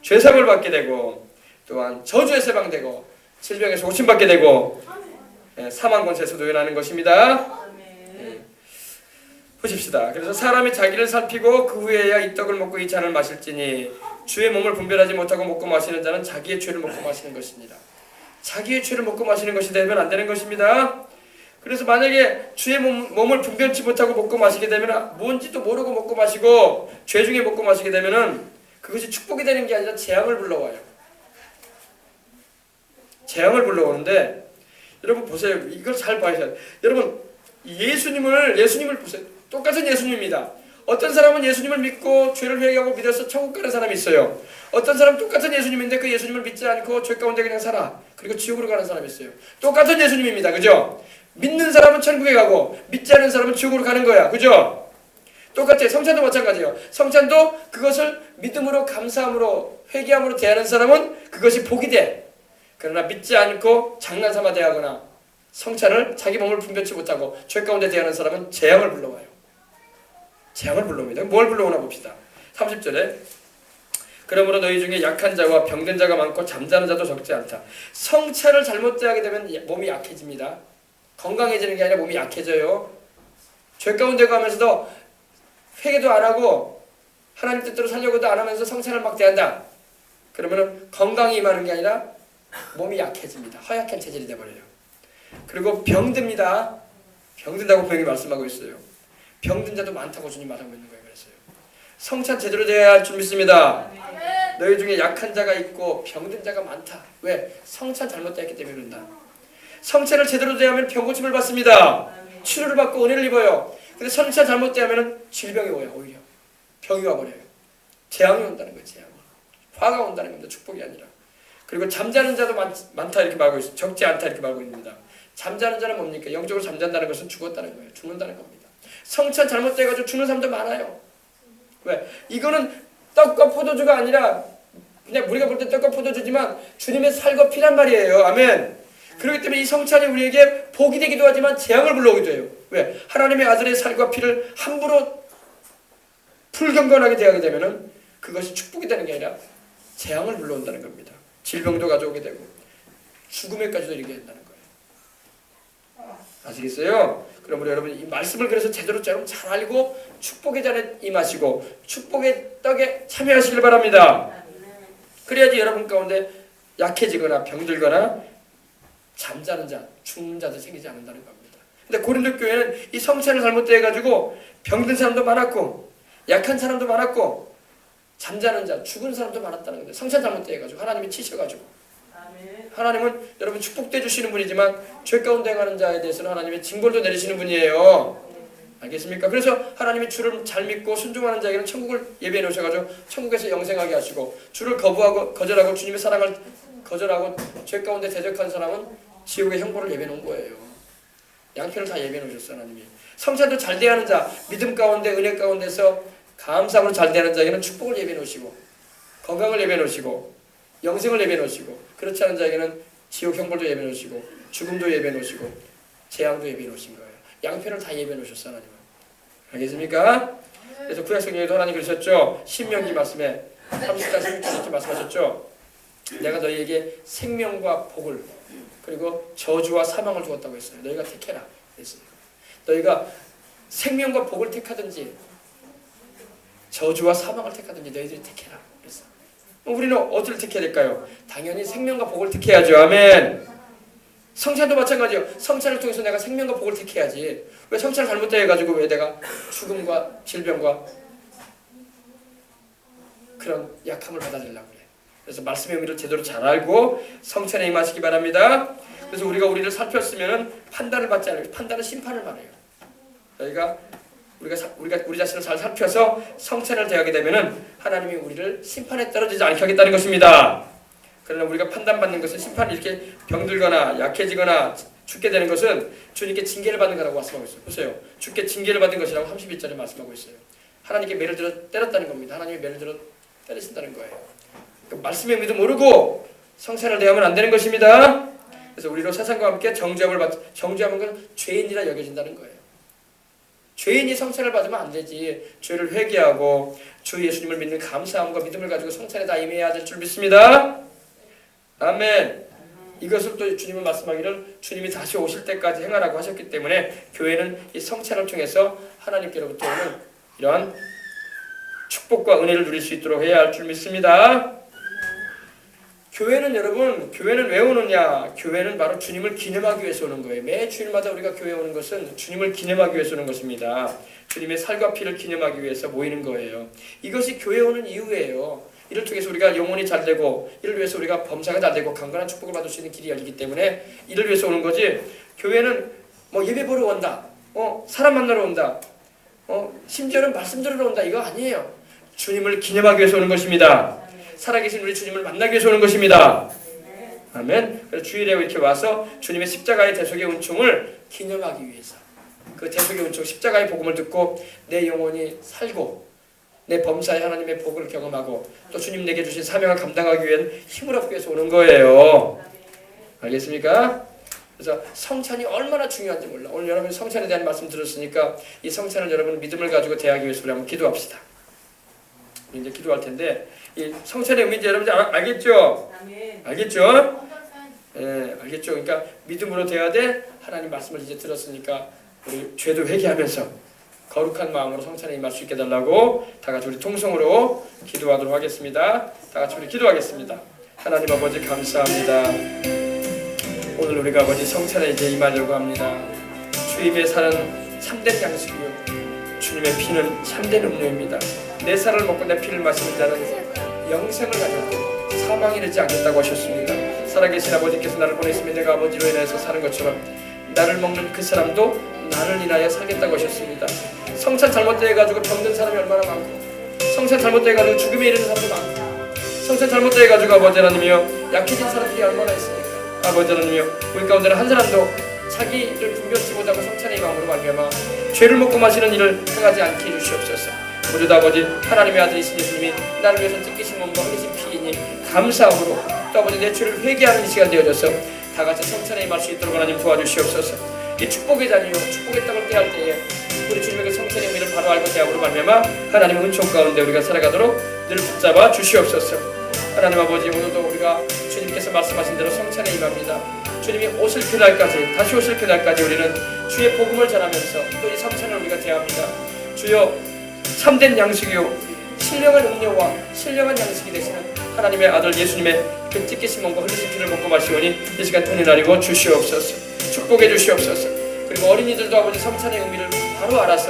죄사함을 받게 되고 또한 저주에서 해방되고 질병에서 고침받게 되고 사망 권세에서 노연하는 것입니다. 보십시다. 그래서 사람이 자기를 살피고 그 후에야 이 떡을 먹고 이 잔을 마실지니 주의 몸을 분별하지 못하고 먹고 마시는 자는 자기의 죄를 먹고 마시는 것입니다. 자기의 죄를 먹고 마시는 것이 되면 안 되는 것입니다. 그래서 만약에 주의 몸을 분별치 못하고 먹고 마시게 되면 뭔지도 모르고 먹고 마시고 죄 중에 먹고 마시게 되면은 그것이 축복이 되는 게 아니라 재앙을 불러와요. 재앙을 불러오는데 여러분 보세요. 이걸 잘 봐야 돼요. 여러분 예수님을 보세요. 똑같은 예수님입니다. 어떤 사람은 예수님을 믿고 죄를 회개하고 믿어서 천국 가는 사람이 있어요. 어떤 사람은 똑같은 예수님인데 그 예수님을 믿지 않고 죄 가운데 그냥 살아. 그리고 지옥으로 가는 사람이 있어요. 똑같은 예수님입니다. 그죠? 믿는 사람은 천국에 가고 믿지 않는 사람은 지옥으로 가는 거야. 그죠? 똑같아요. 성찬도 마찬가지예요. 성찬도 그것을 믿음으로 감사함으로 회개함으로 대하는 사람은 그것이 복이 돼. 그러나 믿지 않고 장난삼아 대하거나 성찬을 자기 몸을 분별치 못하고 죄 가운데 대하는 사람은 재앙을 불러와요. 재앙을 불러옵니다. 뭘 불러오나 봅시다. 30절에 그러므로 너희 중에 약한 자와 병든 자가 많고 잠자는 자도 적지 않다. 성찬을 잘못 대하게 되면 몸이 약해집니다. 건강해지는 게 아니라 몸이 약해져요. 죄 가운데 가면서도 회개도 안 하고 하나님 뜻대로 살려고도 안 하면서 성찬을 막 대한다. 그러면 건강이 임하는 게 아니라 몸이 약해집니다. 허약한 체질이 돼버려요. 그리고 병듭니다. 병든다고 분명히 말씀하고 있어요. 병든 자도 많다고 주님 말하고 있는 거예요. 그랬어요. 성찬 제대로 되어야 할 줄 믿습니다. 너희 중에 약한 자가 있고 병든 자가 많다. 왜? 성찬 잘못되었기 때문에 그런다. 성찬을 제대로 대하면 병고침을 받습니다. 치료를 받고 은혜를 입어요. 근데 성찬 잘못되면 질병이 와요. 오히려 병이 와버려요. 재앙이 온다는 거예요. 재앙이. 화가 온다는 겁니다. 축복이 아니라. 그리고 잠자는 자도 많다 이렇게 말하고 있어요. 적지 않다 이렇게 말하고 있습니다. 잠자는 자는 뭡니까? 영적으로 잠잔다는 것은 죽었다는 거예요. 죽는다는 겁니다. 성찬 잘못돼가지고 죽는 사람도 많아요. 왜? 이거는 떡과 포도주가 아니라 그냥 우리가 볼 때 떡과 포도주지만 주님의 살과 피란 말이에요. 아멘. 그렇기 때문에 이 성찬이 우리에게 복이 되기도 하지만 재앙을 불러오기도 해요. 왜? 하나님의 아들의 살과 피를 함부로 불경건하게 대하게 되면은 그것이 축복이 되는 게 아니라 재앙을 불러온다는 겁니다. 질병도 가져오게 되고 죽음에까지도 이르게 된다는 거예요. 아시겠어요? 그러므로 여러분 이 말씀을 그래서 제대로 잘 알고 축복의 잔에 임하시고 축복의 떡에 참여하시길 바랍니다. 그래야지 여러분 가운데 약해지거나 병들거나 잠자는 자, 죽는 자도 생기지 않는다는 겁니다. 근데 고린도 교회는 이 성찬을 잘못돼가지고 병든 사람도 많았고 약한 사람도 많았고 잠자는 자, 죽은 사람도 많았다는 거예요. 성찬 잘못돼가지고 하나님이 치셔가지고. 하나님은 여러분 축복돼 주시는 분이지만 죄 가운데 가는 자에 대해서는 하나님의 징벌도 내리시는 분이에요. 알겠습니까? 그래서 하나님이 주를 잘 믿고 순종하는 자에게는 천국을 예비해 놓으셔가지고 천국에서 영생하게 하시고 주를 거절하고 주님의 사랑을 거절하고 죄 가운데 대적한 사람은 지옥의 형벌을 예비해 놓은 거예요. 양편을 다 예비해 놓으셨어요. 하나님이. 성찬도 잘 대하는 자, 믿음 가운데 은혜 가운데서 감사함으로 잘 대하는 자에게는 축복을 예비해 놓으시고 건강을 예비해 놓으시고 영생을 예비해 놓으시고 그렇지 않은 자에게는 지옥 형벌도 예비해 놓으시고 죽음도 예비해 놓으시고 재앙도 예비해 놓으신 거예요. 양편을 다 예비해 놓으셨어요. 하나님은. 알겠습니까? 그래서 구약성경에도 하나님 그러셨죠. 신명기 말씀에 30장 16절 이렇게 말씀하셨죠. 내가 너희에게 생명과 복을 그리고 저주와 사망을 주었다고 했어요. 너희가 택해라 했어요. 너희가 생명과 복을 택하든지 저주와 사망을 택하든지 너희들이 택해라. 그래서 우리는 어디를 택해야 될까요? 당연히 생명과 복을 택해야죠. 아멘. 성찬도 마찬가지예요. 성찬을 통해서 내가 생명과 복을 택해야지. 왜 성찬을 잘못해가지고 왜 내가 죽음과 질병과 그런 약함을 받아들이려고 그래. 그래서 말씀의 의미를 제대로 잘 알고 성찬에 임하시기 바랍니다. 그래서 우리가 우리를 살폈으면 판단을 받지 않아요. 판단은 심판을 말해요. 저희가 우리 자신을 잘 살펴서 성찬을 대하게 되면은 하나님이 우리를 심판에 떨어지지 않게 하겠다는 것입니다. 그러나 우리가 판단받는 것은 심판이 이렇게 병들거나 약해지거나 죽게 되는 것은 주님께 징계를 받는 거라고 말씀하고 있어요. 보세요. 주께 징계를 받은 것이라고 31절에 말씀하고 있어요. 하나님께 매를 들어 때렸다는 겁니다. 하나님이 매를 들어 때리신다는 거예요. 그 말씀의 의미도 모르고 성찬을 대하면 안 되는 것입니다. 그래서 우리로 세상과 함께 정죄함을 정죄하는 건 죄인이라 여겨진다는 거예요. 죄인이 성찬을 받으면 안 되지. 죄를 회개하고 주 예수님을 믿는 감사함과 믿음을 가지고 성찬에 다 임해야 될 줄 믿습니다. 아멘. 이것을 또 주님은 말씀하기를 주님이 다시 오실 때까지 행하라고 하셨기 때문에 교회는 이 성찬을 통해서 하나님께로부터 오는 이러한 축복과 은혜를 누릴 수 있도록 해야 할 줄 믿습니다. 교회는 여러분, 교회는 왜 오느냐? 교회는 바로 주님을 기념하기 위해서 오는 거예요. 매 주일마다 우리가 교회에 오는 것은 주님을 기념하기 위해서 오는 것입니다. 주님의 살과 피를 기념하기 위해서 모이는 거예요. 이것이 교회에 오는 이유예요. 이를 통해서 우리가 영혼이 잘 되고, 이를 위해서 우리가 범사가 잘 되고 강건한 축복을 받을 수 있는 길이 열리기 때문에 이를 위해서 오는 거지. 교회는 뭐 예배 보러 온다, 사람 만나러 온다, 심지어는 말씀 들으러 온다, 이거 아니에요. 주님을 기념하기 위해서 오는 것입니다. 살아계신 우리 주님을 만나기 위해서 오는 것입니다. 아멘. 그래서 주일에 이렇게 와서 주님의 십자가의 대속의 은총을 기념하기 위해서, 그 대속의 은총, 십자가의 복음을 듣고 내 영혼이 살고 내 범사에 하나님의 복을 경험하고 또 주님 내게 주신 사명을 감당하기 위한 힘을 얻기 위해서 오는 거예요. 알겠습니까? 그래서 성찬이 얼마나 중요한지 몰라. 오늘 여러분이 성찬에 대한 말씀 들었으니까 이 성찬을 여러분 믿음을 가지고 대하기 위해서 우리 한번 기도합시다. 이제 기도할 텐데 이 성찬의 의미인지 여러분들 알겠죠? 알겠죠? 예, 알겠죠? 그러니까 믿음으로 돼야 돼. 하나님 말씀을 이제 들었으니까 우리 죄도 회개하면서 거룩한 마음으로 성찬에 임할 수 있게 달라고 다 같이 우리 통성으로 기도하도록 하겠습니다. 다 같이 우리 기도하겠습니다. 하나님 아버지 감사합니다. 오늘 우리가 아버지 성찬에 이제 임하려고 합니다. 주님의 살은 참된 양식이요 주님의 피는 참된 음료입니다. 내 살을 먹고 내 피를 마시는 자는 영생을 가졌고 사망에 이르지 않겠다고 하셨습니다. 살아계신 아버지께서 나를 보내시면 내가 아버지로 인해서 사는 것처럼 나를 먹는 그 사람도 나를 인하여 살겠다고 하셨습니다. 성찬 잘못돼가지고 병든 사람이 얼마나 많고, 성찬 잘못돼가지고 죽음에 이르는 사람도 많고, 성찬 잘못돼가지고 아버지 하나님이여 약해진 사람들이 얼마나 있습니까? 아버지 하나님이여 우리 가운데는 한 사람도 자기를 분별치 못하고 성찬의 마음으로 말미암아 죄를 먹고 마시는 일을 행하지 않게 해주시옵소서. 모두 다 아버지 하나님의 아들이신 예수님이 나를 위해서 찢기신 몸과 흘리신 피이니 감사함으로 또 아버지 내 죄를 회개하는 이 시간 되어져서 다 같이 성찬에 임할 수 있도록 하나님 도와주시옵소서. 이 축복의 자리요 축복의 땅을 떼할 때에 우리 주님의 성찬의 의미를 바로 알고 대함으로 말미암아 하나님의 은총 가운데 우리가 살아가도록 늘 붙잡아 주시옵소서. 하나님 아버지 오늘도 우리가 주님께서 말씀하신 대로 성찬에 임합니다. 주님이 오실 그날까지 다시 오실 그날까지 우리는 주의 복음을 전하면서 또 이 성찬을 우리가 대합니다. 주여 참된 양식이요 신령한 음료와 신령한 양식이 되시는 하나님의 아들 예수님의 그 찢기신 몸과 흘리신 피를 먹고 마시오니 이 시간 은혜 나리고 주시옵소서. 축복해 주시옵소서. 그리고 어린이들도 아버지 성찬의 의미를 바로 알아서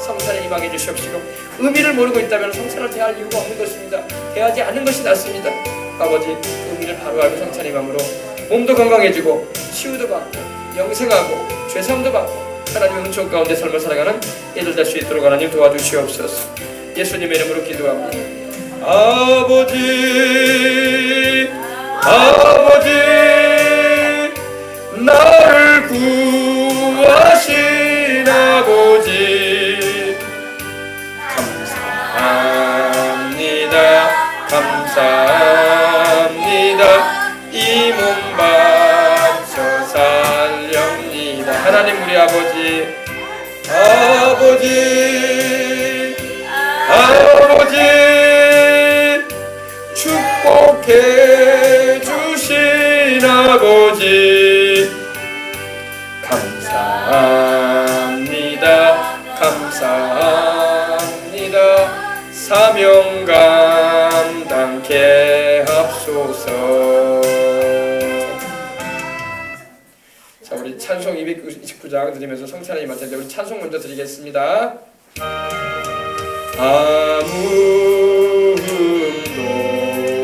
성찬에 임하게 주시옵시고 의미를 모르고 있다면 성찬을 대할 이유가 없는 것입니다. 대하지 않는 것이 낫습니다. 아버지 의미를 바로 알고 성찬에 임함으로 몸도 건강해지고 치유도 받고 영생하고 죄사함도 받고 하나님의 은총 가운데 삶을 살아가는 이들 될 수 있도록 하나님 도와주시옵소서. 예수님의 이름으로 기도합니다. 아버지 나를 구하신 아버지 감사합니다. 이 몸 바쳐 살렵니다. 하나님 우리 아버지 축복해 주신 아버지 감사합니다. 찬송 229장 드리면서 성찬에 임할 텐데 우리 찬송 먼저 드리겠습니다. 아무 흠도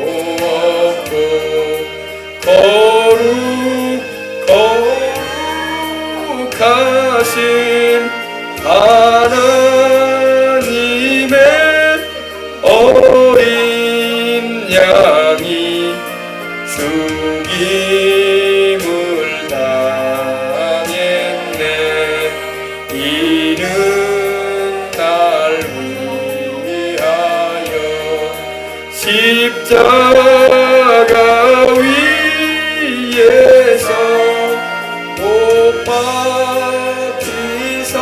없고 거룩하신 하나님의 어린 양이 죽임을 당했네. 이는 날 위하여 십자가 위에서 못 박히사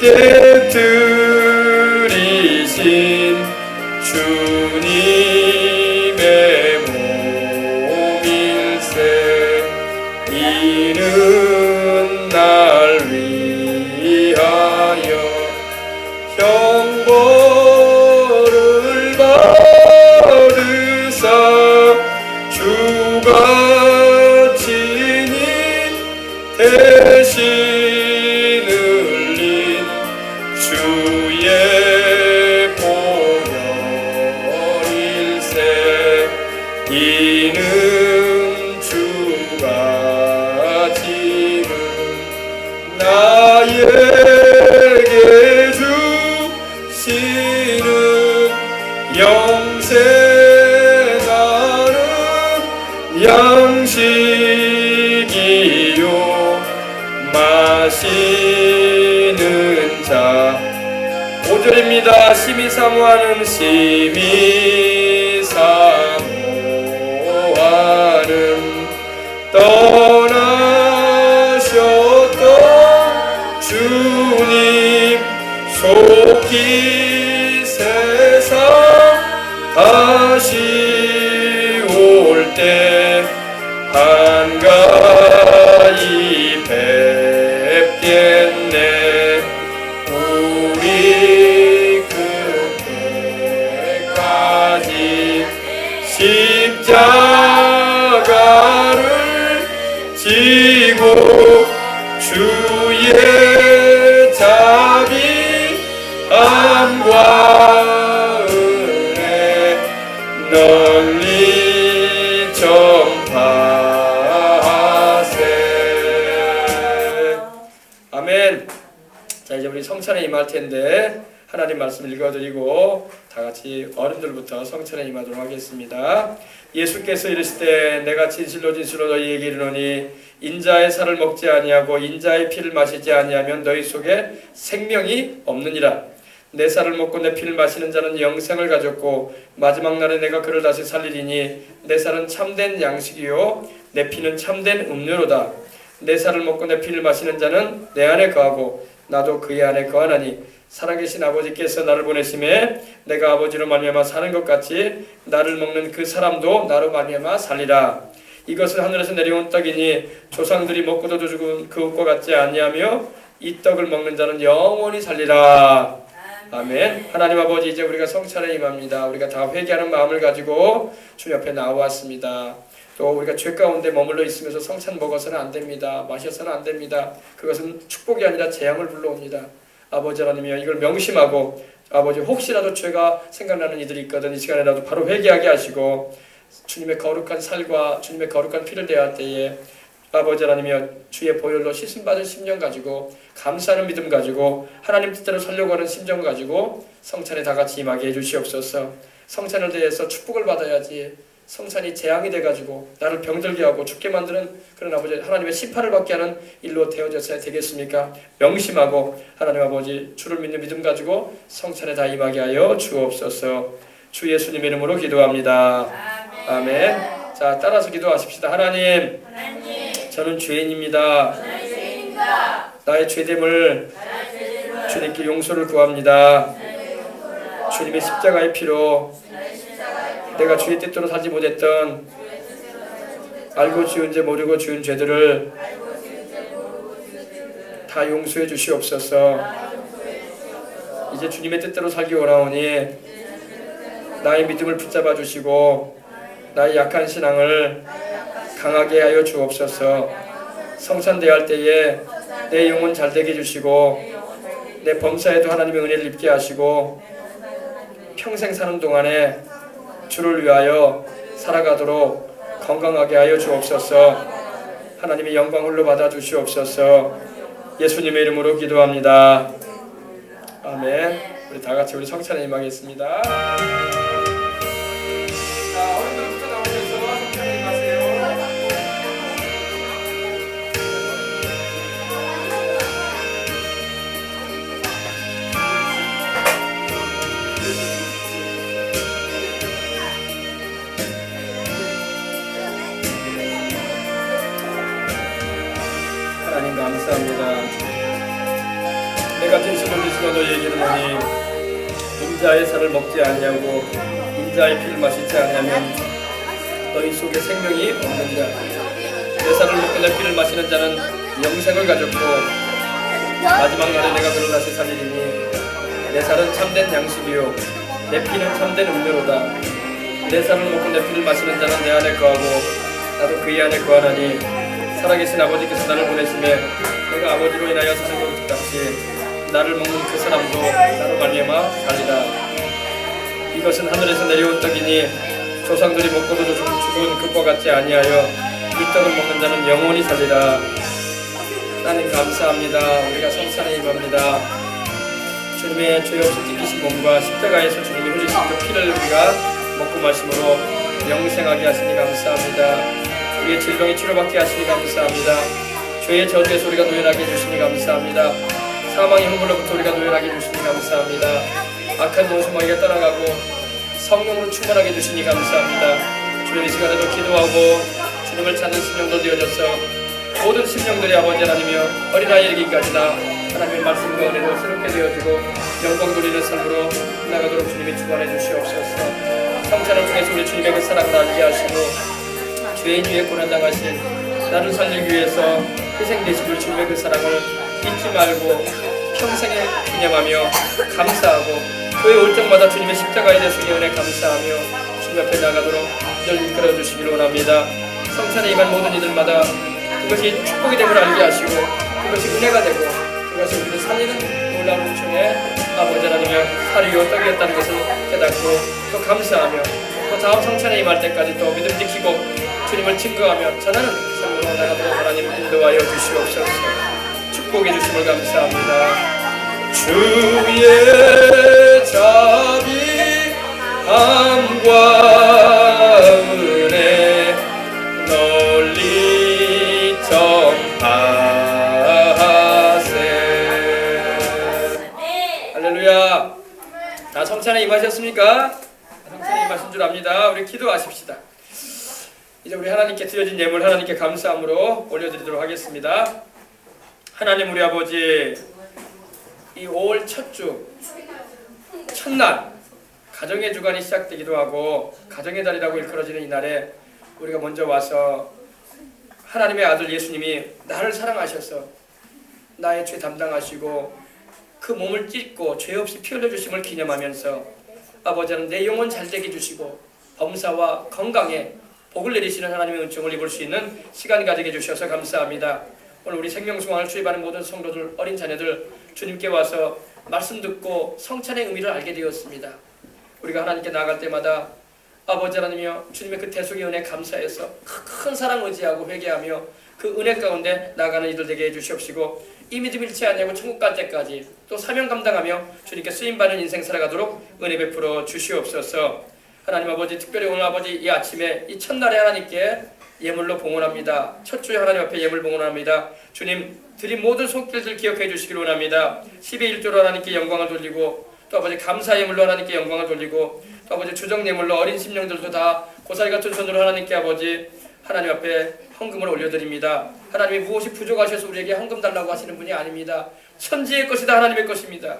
깨뜨리신 주님의 몸일세. 이는 날 위하여 형벌을 받으사 주가 친히 대신 흘린 주의 보혈일세. 이는 주가 지금 나에게 주시는 영생하는 양식이요 마시는 자. 5절입니다. 심히 사모하는 심히 사모하는 떠나셨던 주님 속히 세상 다시 올 때 한가히 뵙겠네. 우리 그때까지 십자가를 지고 주의 자비함과 은혜 널리 전파하세. 아멘. 자, 이제 우리 성찬에 임할 텐데 하나님 말씀 읽어드리고 다 같이 어른들부터 성찬에 임하도록 하겠습니다. 예수께서 이르시되 내가 진실로 너희에게 이르노니 인자의 살을 먹지 아니하고 인자의 피를 마시지 아니하면 너희 속에 생명이 없느니라. 내 살을 먹고 내 피를 마시는 자는 영생을 가졌고 마지막 날에 내가 그를 다시 살리리니 내 살은 참된 양식이요 내 피는 참된 음료로다. 내 살을 먹고 내 피를 마시는 자는 내 안에 거하고 나도 그의 안에 거하나니 살아계신 아버지께서 나를 보내심에 내가 아버지로 말미암아 사는 것 같이 나를 먹는 그 사람도 나로 말미암아 살리라. 이것은 하늘에서 내려온 떡이니 조상들이 먹고도 죽은 그것과 같지 아니하며 이 떡을 먹는 자는 영원히 살리라. 아멘. 하나님 아버지, 이제 우리가 성찬에 임합니다. 우리가 다 회개하는 마음을 가지고 주 옆에 나왔습니다. 또 우리가 죄 가운데 머물러 있으면서 성찬 먹어서는 안 됩니다. 마셔서는 안 됩니다. 그것은 축복이 아니라 재앙을 불러옵니다. 아버지 하나님이여, 이걸 명심하고 아버지 혹시라도 죄가 생각나는 이들이 있거든 이 시간에라도 바로 회개하게 하시고 주님의 거룩한 살과 주님의 거룩한 피를 대할 때에 아버지 하나님이여 주의 보혈로 씻음받은 심령 가지고 감사하는 믿음 가지고 하나님 뜻대로 살려고 하는 심정 가지고 성찬에 다 같이 임하게 해주시옵소서. 성찬을 대해서 축복을 받아야지 성찬이 재앙이 돼가지고 나를 병들게 하고 죽게 만드는 그런 아버지 하나님의 심판을 받게 하는 일로 되어져야 되겠습니까? 명심하고 하나님 아버지 주를 믿는 믿음 가지고 성찬에 다 임하게 하여 주옵소서. 주 예수님의 이름으로 기도합니다. 아멘. 자, 따라서 기도하십시다. 하나님, 저는 죄인입니다. 나의 죄됨을 주님께 용서를 구합니다. 주님의 십자가의 피로 내가 주의 뜻대로 살지 못했던 알고 지은 죄 모르고 지은 죄들을 다 용서해 주시옵소서. 이제 주님의 뜻대로 살기 원하오니 나의 믿음을 붙잡아 주시고 나의 약한 신앙을 강하게 하여 주옵소서. 성찬대할 때에 내 영혼 잘되게 해주시고 내 범사에도 하나님의 은혜를 입게 하시고 평생 사는 동안에 주를 위하여 살아가도록 건강하게 하여 주옵소서. 하나님의 영광 홀로 받아 주시옵소서. 예수님의 이름으로 기도합니다. 아멘. 우리 다 같이 우리 성찬에 임하겠습니다. 자, 어른들부터 나오셔서 성찬에 임하세요. 하나님 감사합니다. 내가 진실로 미시고 너희에게 이르노니 인자의 살을 먹지 아니하고 인자의 피를 마시지 아니하면 너희 속에 생명이 없느니라. 내 살을 먹고 내 피를 마시는 자는 영생을 가졌고 마지막 날에 내가 그를 다시 살리리니 내 살은 참된 양식이요 내 피는 참된 음료로다. 내 살을 먹고 내 피를 마시는 자는 내 안에 거하고 나도 그의 안에 거하나니 살아계신 아버지께서 나를 보내심에 내가 아버지로 인하여 사는 것 같이 나를 먹는 그 사람도 나로 말미암아 살리라. 이것은 하늘에서 내려온 떡이니 조상들이 먹고도 죽은 그과 같지 아니하여 이 떡을 먹는 자는 영원히 살리라. 하나님 감사합니다. 우리가 성찬에 임합니다. 주님의 죄 없이 찢기신 몸과 십자가에서 주님이 흘리신 그 피를 우리가 먹고 마심으로 영생하게 하시니 감사합니다. 우리의 질병이 치료받게 하시니 감사합니다. 죄의 저주에서 우리가 노연하게 해주시니 감사합니다. 사망의 hum물로부터 우리가 노연하게 해주시니 감사합니다. 악한 영수마귀가 떠나가고 성령으로 충만하게 해주시니 감사합니다. 주님 이 시간에도 기도하고 주님을 찾는 심령도 되어져서 모든 심령들이 아버지 하나님이여 어린아이 이르기까지나 하나님의 말씀과 은혜로 새롭게 되어지고 영광 돌리는 삶으로 나가도록 주님이 주관해 주시옵소서. 성찬을 통해서 우리 주님의 그 사랑을 알게 하시고 죄인 위에 고난당하신 나를 살리기 위해서 희생되신 우리 주님의 그 사랑을 잊지 말고 평생에 기념하며 감사하고 교회 올 때마다 주님의 십자가에 대해서 은혜 감사하며 주님 앞에 나가도록 늘 이끌어 주시기를 원합니다. 성찬에 임한 모든 이들마다 그것이 축복이 됨을 알게 하시고 그것이 은혜가 되고 그것이 우리를 살리는 놀라운 은총의 아버지 하나님의 살이요 떡이었다는 것을 깨닫고 또 감사하며 또 다음 성찬에 임할 때까지 또 믿음 지키고 주님을 증거하며 전하는 삶으로 나가도록 하나님 인도하여 주시옵소서. 축복해 주심을 감사합니다. 주의 자비함과 은혜 널리 전하세. 할렐루야. 다 성찬에 임하셨습니까? 성찬에 임하신 줄 압니다. 우리 기도하십시다. 이제 우리 하나님께 드려진 예물 하나님께 감사함으로 올려드리도록 하겠습니다. 하나님 우리 아버지, 이 5월 첫 주 첫날 가정의 주간이 시작되기도 하고 가정의 달이라고 일컬어지는 이날에 우리가 먼저 와서 하나님의 아들 예수님이 나를 사랑하셔서 나의 죄 담당하시고 그 몸을 찢고 죄 없이 피 흘려주심을 기념하면서 아버지는 내 영혼 잘되게 해주시고 범사와 건강에 복을 내리시는 하나님의 은총을 입을 수 있는 시간 가지게 해주셔서 감사합니다. 오늘 우리 생명수강을 주입하는 모든 성도들, 어린 자녀들 주님께 와서 말씀 듣고 성찬의 의미를 알게 되었습니다. 우리가 하나님께 나아갈 때마다 아버지 하나님이여 주님의 그 대속의 은혜 감사해서 큰 사랑 의지하고 회개하며 그 은혜 가운데 나아가는 이들 되게 해주시옵시고 이 믿음 잃지 않냐고 천국 갈 때까지 또 사명 감당하며 주님께 쓰임받는 인생 살아가도록 은혜 베풀어 주시옵소서. 하나님 아버지, 특별히 오늘 아버지 이 아침에 이 첫날에 하나님께 예물로 봉헌합니다. 첫 주에 하나님 앞에 예물 봉헌합니다. 주님 드린 모든 손길들 기억해 주시기를 원합니다. 10의 1조로 하나님께 영광을 돌리고 또 아버지 감사 예물로 하나님께 영광을 돌리고 또 아버지 주정 예물로 어린 심령들도 다 고사리 같은 손으로 하나님께 아버지 하나님 앞에 헌금을 올려드립니다. 하나님이 무엇이 부족하셔서 우리에게 헌금 달라고 하시는 분이 아닙니다. 천지의 것이다 하나님의 것입니다.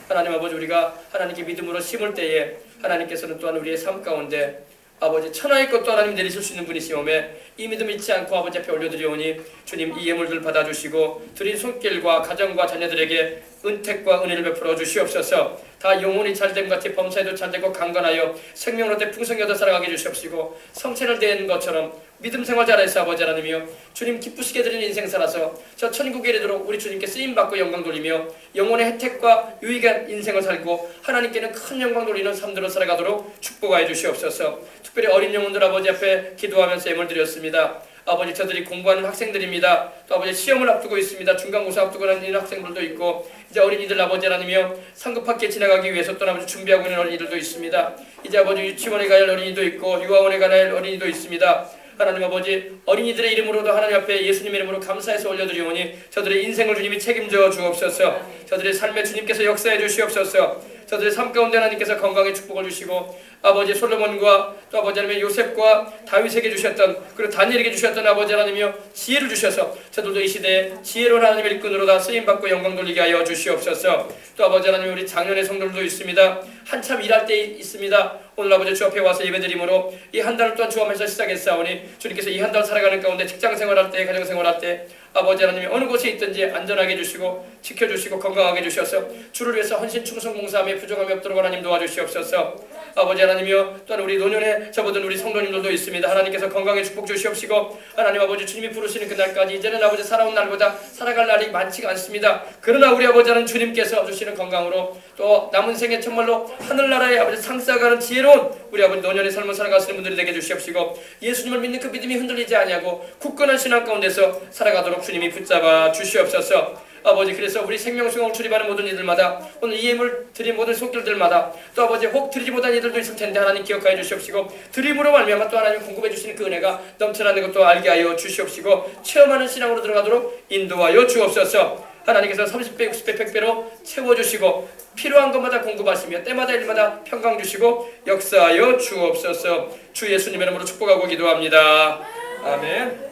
하나님 아버지, 우리가 하나님께 믿음으로 심을 때에 하나님께서는 또한 우리의 삶 가운데 아버지 천하의 것도 하나님 내리실 수 있는 분이시오매 이 믿음 잊지 않고 아버지 앞에 올려드리오니 주님 이 예물들 받아주시고 드린 손길과 가정과 자녀들에게 은택과 은혜를 베풀어 주시옵소서. 다 영혼이 잘됨 같이 범사에도 잘되고 강건하여 생명으로 대 풍성히 얻어 살아가게 해주시옵시고 성찬을 대한 것처럼 믿음 생활 잘해서 아버지 하나님이여 주님 기쁘시게 드리는 인생 살아서 저 천국에 이르도록 우리 주님께 쓰임받고 영광 돌리며 영혼의 혜택과 유익한 인생을 살고 하나님께는 큰 영광 돌리는 삶들로 살아가도록 축복하여 주시옵소서. 특별히 어린 영혼들 아버지 앞에 기도하면서 예물 드렸습니다. 아버지 저들이 공부하는 학생들입니다. 또 아버지 시험을 앞두고 있습니다. 중간고사 앞두고 있는 학생들도 있고 이제 어린이들 아버지 하나님이여 상급학기에 지나가기 위해서 또 아버지 준비하고 있는 어린이들도 있습니다. 이제 아버지 유치원에 가야 할 어린이도 있고 유아원에 가야 할 어린이도 있습니다. 하나님 아버지 어린이들의 이름으로도 하나님 앞에 예수님의 이름으로 감사해서 올려드리오니 저들의 인생을 주님이 책임져 주옵소서. 저들의 삶에 주님께서 역사해 주시옵소서. 저들의 삶 가운데 하나님께서 건강의 축복을 주시고 아버지 솔로몬과 또 아버지 하나님의 요셉과 다윗에게 주셨던 그리고 다니엘에게 주셨던 아버지 하나님이여 지혜를 주셔서 저들도 이 시대에 지혜로운 하나님의 일꾼으로 다 쓰임받고 영광 돌리게 하여 주시옵소서. 또 아버지 하나님 우리 작년의 성도들도 있습니다. 한참 일할 때 있습니다. 오늘 아버지 주 앞에 와서 예배드림으로 이 한 달을 또한 주 앞에서 시작했사오니 주님께서 이 한 달 살아가는 가운데 직장생활할 때 가정생활할 때 아버지 하나님이 어느 곳에 있든지 안전하게 해주시고 지켜주시고 건강하게 해주셔서 주를 위해서 헌신 충성 봉사함에 부족함이 없도록 하나님 도와주시옵소서. 아버지 하나님이여 또한 우리 노년에 접어든 우리 성도님들도 있습니다. 하나님께서 건강에 축복 주시옵시고 하나님 아버지 주님이 부르시는 그날까지 이제는 아버지 살아온 날보다 살아갈 날이 많지가 않습니다. 그러나 우리 아버지 하나님 주님께서 주시는 건강으로 또 남은 생에 정말로 하늘나라의 아버지 상승하는 지혜로운 우리 아버지 노년의 삶을 살아가시는 분들이 되게 주시옵시고 예수님을 믿는 그 믿음이 흔들리지 아니하고 굳건한 신앙 가운데서 살아가도록 주님이 붙잡아 주시옵소서. 아버지 그래서 우리 생명수용을 출입하는 모든 이들마다 오늘 이 예물 드린 모든 속들들마다 또 아버지 혹 드리지 못한 이들도 있을 텐데 하나님 기억하여 주시옵시고 드림으로 말미암아 또 하나님 공급해 주시는 그 은혜가 넘쳐나는 것도 알게 하여 주시옵시고 체험하는 신앙으로 들어가도록 인도하여 주옵소서. 하나님께서 30배 60배 100배로 채워주시고 필요한 것마다 공급하시며 때마다 일마다 평강 주시고 역사하여 주옵소서. 주 예수님의 이름으로 축복하고 기도합니다. 아멘.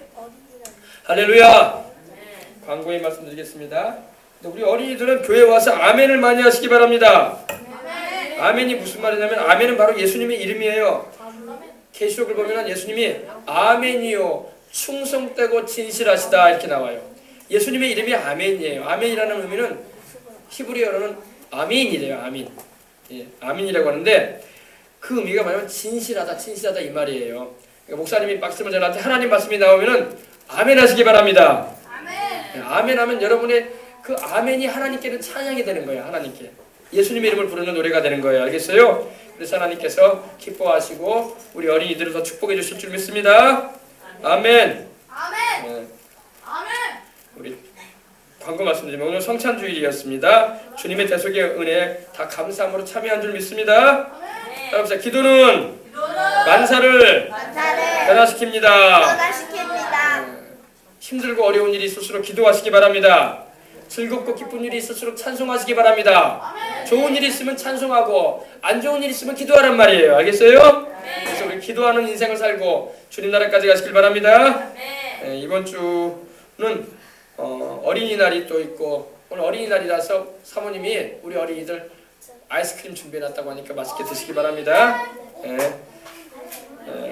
할렐루야. 광고의 말씀드리겠습니다. 우리 어린이들은 교회 와서 아멘을 많이 하시기 바랍니다. 아멘이 무슨 말이냐면 아멘은 바로 예수님의 이름이에요. 계시록을 보면 예수님이 아멘이요 충성되고 진실하시다 이렇게 나와요. 예수님의 이름이 아멘이에요. 아멘이라는 의미는 히브리어로는 아민이래요. 아민. 예, 아민이라고 하는데 그 의미가 뭐냐면 진실하다 이 말이에요. 그러니까 목사님이 말씀을 전할 때 하나님 말씀이 나오면은 아멘 하시기 바랍니다. 아멘 하면 여러분의 그 아멘이 하나님께는 찬양이 되는 거예요. 하나님께 예수님의 이름을 부르는 노래가 되는 거예요. 알겠어요? 그래서 하나님께서 기뻐하시고 우리 어린이들을 더 축복해 주실 줄 믿습니다. 아멘. 아멘. 네. 아멘. 우리 광고 말씀드리면 오늘 성찬주일이었습니다. 주님의 대속의 은혜에 다 감사함으로 참여한 줄 믿습니다. 따라합시다. 기도는 만사를 변화시킵니다. 변화시킵니다. 힘들고 어려운 일이 있을수록 기도하시기 바랍니다. 즐겁고 기쁜 일이 있을수록 찬송하시기 바랍니다. 좋은 일이 있으면 찬송하고 안 좋은 일이 있으면 기도하란 말이에요. 알겠어요? 그래서 우리 기도하는 인생을 살고 주님 나라까지 가시길 바랍니다. 이번 주는 어린이날이 또 있고 오늘 어린이날이라서 사모님이 우리 어린이들 아이스크림 준비해놨다고 하니까 맛있게 드시기 바랍니다.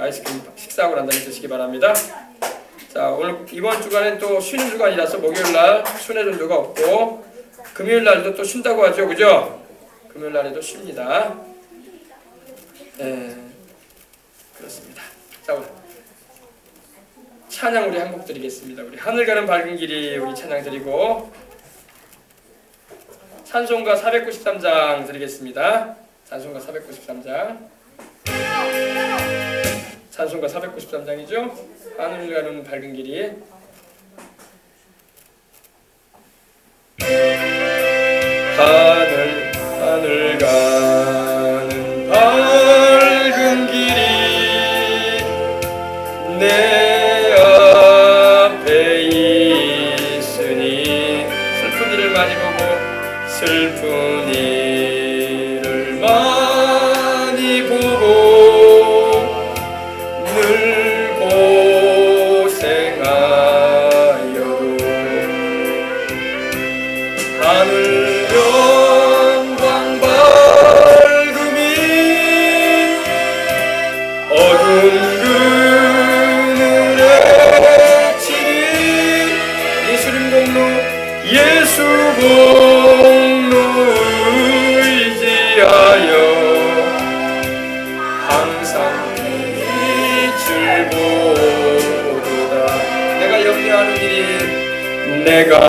아이스크림 식사하고 난 다음에 드시기 바랍니다. 자, 오늘 이번 주간엔 또 쉬는 주간이라서 목요일날 순회 전도가 없고 금요일날도 또 쉰다고 하죠, 그죠? 금요일날에도 쉽니다. 그렇습니다. 자, 찬양 우리 한 곡 드리겠습니다. 우리 하늘 가는 밝은 길이 우리 찬양 드리고 찬송가 493장 드리겠습니다. 찬송가 493장. 찬송가 493장이죠. 하늘 가는 밝은 길이. 하늘 가는 밝은 길이 내 앞에 있으니 슬픈 일을 많이 보고 슬픈 일을 많이 보고 늘 고생하여도 하늘 영광 밝음이 어두운 그늘 염려하는 일이 내가